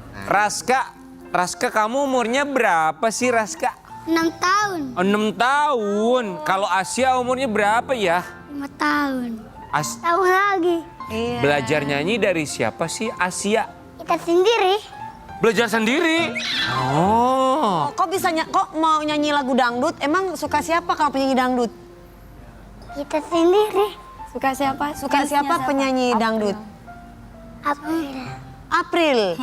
Raska kamu umurnya berapa sih Raska?
6 tahun,
Oh, 6 tahun. Kalau Asia umurnya berapa ya?
5 tahun. Tahun lagi.
Iya.
Belajar nyanyi dari siapa sih Asia?
Kita sendiri.
Belajar sendiri? Oh.
Kok mau nyanyi lagu dangdut? Emang suka siapa kalau penyanyi dangdut?
Kita sendiri.
Suka siapa?
Suka siapa penyanyi dangdut? April.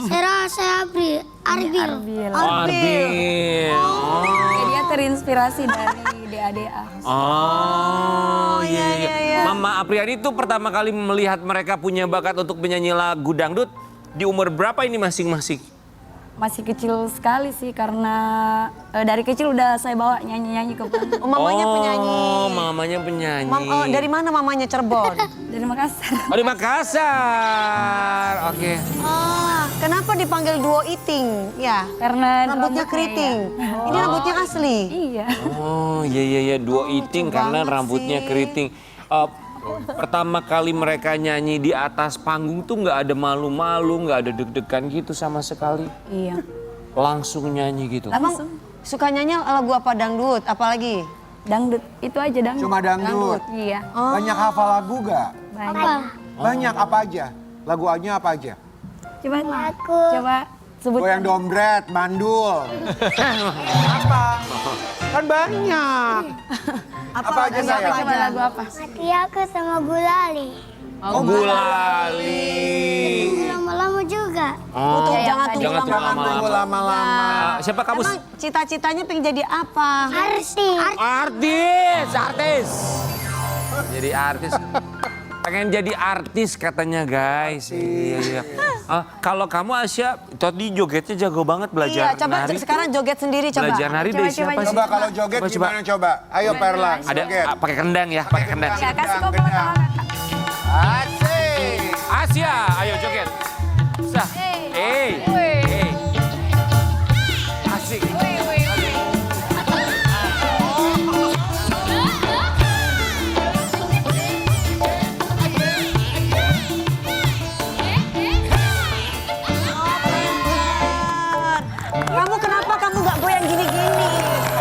Saya Arbil.
Arbil.
Dia terinspirasi dari DADA.
Oh, iya. Mama Apriani itu pertama kali melihat mereka punya bakat untuk menyanyi lagu dangdut di umur berapa ini masing-masing?
Masih kecil sekali sih karena dari kecil udah saya bawa nyanyi-nyanyi ke panggung.
Oh, mamanya penyanyi.
Oh, mamanya penyanyi.
Dari mana mamanya Cirebon?
Dari Makassar.
Oh, di Makassar. Oke.
Oh, kenapa dipanggil duo Iting? Ya.
Karena
Rambutnya keriting. Ini rambutnya asli.
Iya.
Oh, iya. Duo Iting karena
banget
rambutnya
sih.
keriting. Pertama kali mereka nyanyi di atas panggung tuh nggak ada malu-malu, nggak ada deg-degan gitu sama sekali.
Iya.
langsung nyanyi gitu.
Abang suka nyanyi lagu apa, dangdut, apalagi?
Dangdut, itu aja dangdut.
Cuma dangdut.
Iya.
Banyak hafal lagu gak?
Banyak.
Banyak apa aja? Lagunya apa aja?
Coba,
Aku.
coba sebut.
Goyang dompet, mandul. Apa? Kan banyak. Apa aja saya?
Coba lagu apa?
Mati aku sama gulali.
Oh, Gulali.
Lama-lama juga.
Oh,
Jangan tunggu
jangan tunggu
lama-lama.
Tunggu lama-lama.
Siapa kamu?
Emang cita-citanya pengen jadi apa?
Artis.
Artis. Jadi artis. Pengen jadi artis katanya guys. Iya. Kalau kamu Asya, tadi jogetnya jago banget
Iya,
belajar
coba
nari.
sekarang joget sendiri coba.
Belajar nari dari siapa sih?
Coba kalau joget
Coba.
gimana coba? Ayo Perla,
Ada
joget.
pakai kendang ya, pakai kendang.
Ya, kasih kok bawa
Asik.
Asya, ayo joget. Sah. Asik.
Kamu kenapa kamu nggak goyang gini-gini?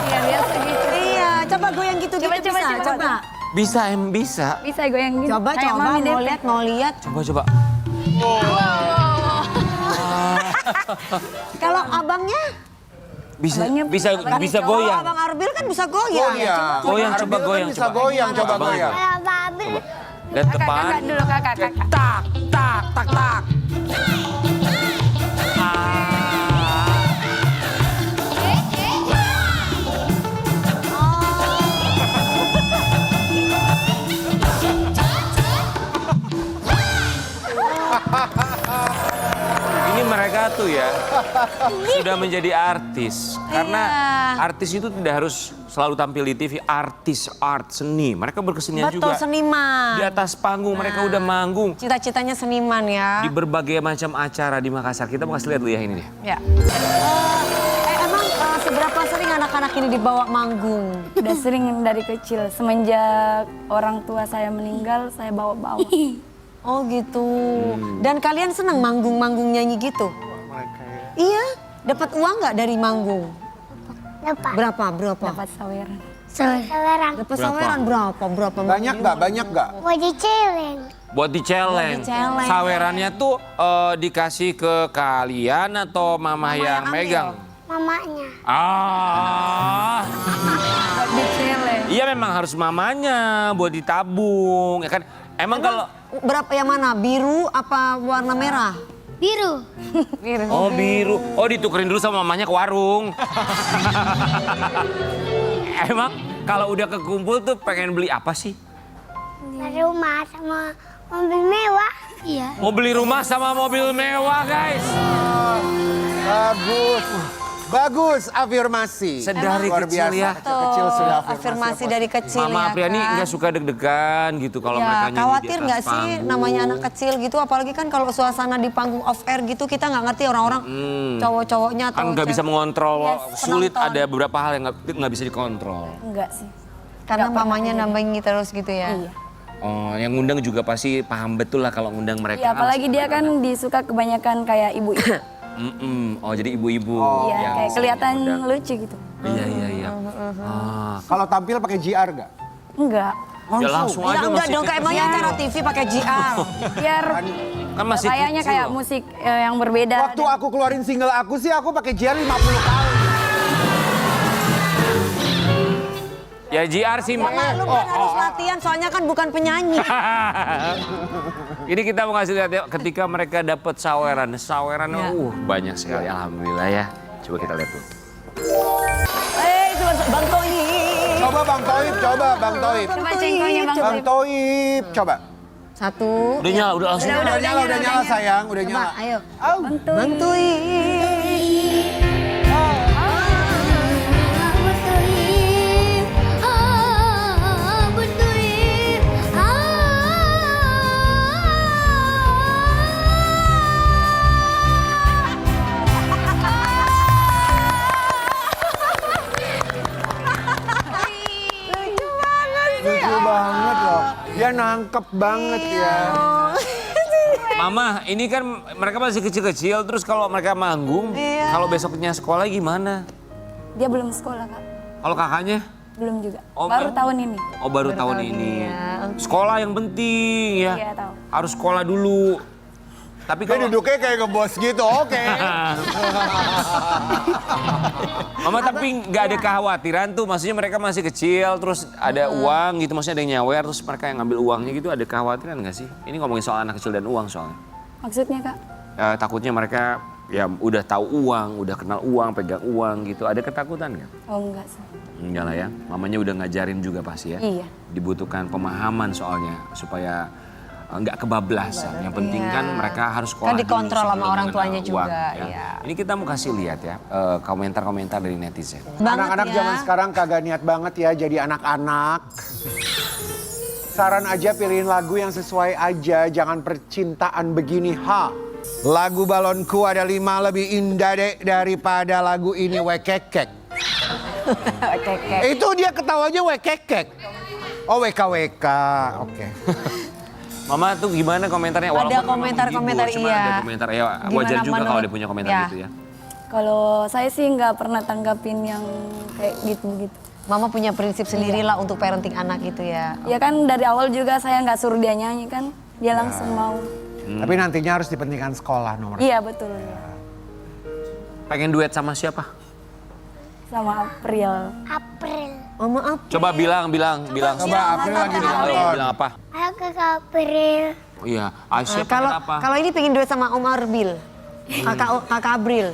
Iya, biasa gitu.
Iya, coba goyang gitu-gitu
Coba, coba,
bisa.
coba.
Bisa, bisa.
Bisa goyang gitu.
Coba,
Kayak
coba,
Mami
mau
Dete.
lihat, mau lihat.
Coba.
Kalau abangnya?
Bisa
Abangnya-
bisa
Kalau
goyang.
abang Arbil kan bisa goyang.
Goyang.
Goyang, coba
Arbil
goyang,
kan bisa
coba.
goyang, coba
Abang
goyang.
Kayak babi.
Lihat depan.
Kakak dulu, kakak.
Tak. Ini mereka tuh ya sudah menjadi artis karena artis itu tidak harus selalu tampil di TV. Artis, art, seni, mereka berkesenian
Betul,
juga.
seniman.
Di atas panggung mereka udah manggung
Cita-citanya seniman ya.
di berbagai macam acara di Makassar. Kita mau kasih lihat dulu ya ini deh.
Ya. Emang seberapa sering anak-anak ini dibawa manggung?
Udah sering dari kecil. Semenjak orang tua saya meninggal, saya bawa-bawa.
Oh gitu. Dan kalian senang manggung-manggung nyanyi gitu? Iya. Dapat uang nggak dari manggung?
Dapat.
Berapa?
Dapat saweran.
Saweran.
Dapat saweran berapa?
Banyak nggak?
Wajah celeng.
Buat di challenge.
challenge.
Sawerannya tuh dikasih ke kalian atau mama yang
ambil.
megang?
Mamanya.
Dicele.
Iya memang harus mamanya buat ditabung ya kan. Emang kalau
Berapa yang mana? Biru apa warna merah?
Biru.
oh biru, oh ditukerin dulu sama mamanya ke warung. Emang kalau udah kekumpul tuh pengen beli apa sih?
Rumah sama mobil mewah. Iya.
Mau beli rumah sama mobil mewah guys.
Bagus, afirmasi.
Sedari
Luar
kecil
biasa,
ya.
kecil sudah
Afirmasi dari kecil
Mama
ya
Apriani
kan?
nggak suka deg-degan gitu kalau mereka
Ya,
nyanyi
khawatir
di atas
nggak sih
panggung.
namanya anak kecil gitu, apalagi kan kalau suasana di panggung off air gitu kita nggak ngerti orang-orang cowok-cowoknya atau
Kan nggak bisa mengontrol, sulit
penonton.
ada beberapa hal yang nggak bisa dikontrol.
Enggak sih.
karena mamanya nambahin terus gitu ya.
Iya.
Oh, yang ngundang juga pasti paham betul lah kalau ngundang mereka.
Iya, apalagi dia kan disuka kebanyakan kayak ibu-ibu.
Oh, jadi ibu-ibu.
Iya,
yang
kayak kelihatan
ngundang.
lucu gitu.
Iya.
Kalau tampil pakai GR nggak?
Enggak.
Ya langsung
Ya
aja
enggak
masih
dong, kayak emangnya acara TV pakai GR.
Biar
kan masih
kayaknya
kecil
kayak
loh.
musik yang berbeda.
Waktu aku keluarin single aku sih aku pakai GR 50 kali.
Ya JR sih.
Maklum kan harus latihan, soalnya kan bukan penyanyi.
Ini kita mau kasih lihat ya, ketika mereka dapat saweran. Saweran banyak sekali, alhamdulillah ya. Coba kita lihat tuh.
Itu Bang Toib.
Coba Bang Toib,
Coba cengkonya Bang
Bang
Toib.
Toib, coba.
Satu.
Udah nyala, udah langsung.
Udah nyala sayang, udah
Coba,
nyala.
ayo.
Bang Toib.
Bang Toib.
Lucu banget loh. Dia nangkep banget ya.
Mama, ini kan mereka masih kecil-kecil, terus kalau mereka manggung, kalau besoknya sekolah gimana?
Dia belum sekolah, Kak.
Kalau kakaknya?
Belum juga.
Oh,
Baru
Bang.
tahun ini.
Oh baru tahun ini. Sekolah yang penting ya.
Iya, tahu.
Harus sekolah dulu. Tapi
Dia
kalau
duduknya kayak ngebos gitu, oke.
Mama tapi nggak ada kekhawatiran tuh, maksudnya mereka masih kecil, terus ada uang gitu, maksudnya ada yang nyawer, terus mereka yang ngambil uangnya gitu, ada kekhawatiran nggak sih? Ini ngomongin soal anak kecil dan uang soalnya.
Maksudnya, Kak?
Takutnya mereka ya udah tahu uang, udah kenal uang, pegang uang gitu, ada ketakutan nggak?
Oh, enggak sih.
Enggak lah ya, mamanya udah ngajarin juga pasti ya.
Iya.
Dibutuhkan pemahaman soalnya supaya nggak kebablasan. Yang penting kan mereka harus sekolah
Kan dikontrol
dulu
sama
sebelum
orang
mengenal
tuanya juga,
uang, ya.
iya.
Ini kita mau kasih lihat ya komentar-komentar dari netizen.
Anak-anak
ya.
zaman sekarang kagak niat banget ya jadi anak-anak. Saran aja pilihin lagu yang sesuai aja, jangan percintaan begini ha. Lagu Balonku ada 5 lebih indah deh daripada lagu ini Wekekek. Itu dia ketawanya Wekekek. Oh WKWK, oke.
Mama tuh gimana komentarnya?
Ada
Walaupun memang
komentar-komentar,
menghibur, cuma
iya.
ada komentar ya wajar
Gimana
juga kalau
menurut-
dia punya komentar
ya.
gitu ya.
Kalau saya sih nggak pernah tanggapin yang kayak gitu-gitu.
Mama punya prinsip sendiri lah untuk parenting anak gitu ya.
Ya kan dari awal juga saya nggak suruh dia nyanyi kan. Dia langsung mau.
Tapi nantinya harus dipentingkan sekolah nomor.
Iya, betul. Ya.
Pengen duet sama siapa?
Sama April.
April.
Oh maaf.
Coba bilang.
Coba April lagi nonton.
Bilang apa?
Aku ke April.
Oh iya, Aisyah
Kalau
pengen apa?
kalau ini pengen duet sama Om Arbil. Kakak Abril.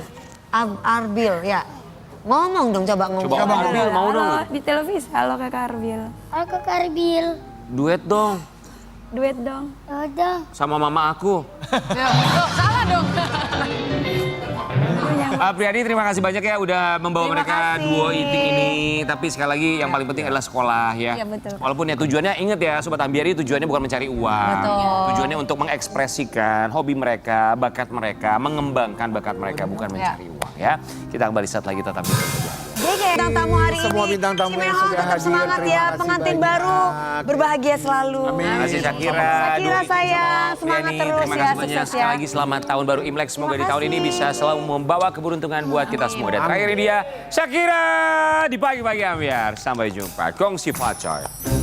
Arbil ya. Ngomong dong coba ngomong.
Coba Arbil mau dong.
Halo, di televisi. Halo Kakak Arbil.
Aku ke Arbil.
Duet dong
Duet dong.
Udah.
sama mama aku.
Salah dong.
Priyadi terima kasih banyak ya udah membawa
Terima
mereka
kasih.
duo eating ini. Tapi sekali lagi yang paling penting adalah sekolah ya.
Iya, betul.
Walaupun ya tujuannya ingat ya Sobat Ambiari tujuannya bukan mencari uang.
Betul.
Tujuannya untuk mengekspresikan hobi mereka, bakat mereka, mengembangkan bakat mereka bukan mencari uang ya. Kita kembali saat lagi tetap di Ambiari.
Jadi bintang tamu hari
Semua
ini.
bintang tamu yang
Cimeho,
sudah
tetap
hadir,
semangat
terima
ya
kasih
pengantin
banyak.
baru. Berbahagia selalu.
Terima kasih Shakira.
Shakira
Duo Eating
sayang,
sama
semangat
Priyadi.
terus
Terima
ya,
kasih banyak
sukses
sekali
ya.
lagi selamat tahun baru Imlek. Semoga di tahun ini bisa selalu membawa keberuntungan buat kita semua. Dan terakhir ini dia Shakira di pagi-pagi Ambiar. Sampai jumpa. Gongsi Pacoy.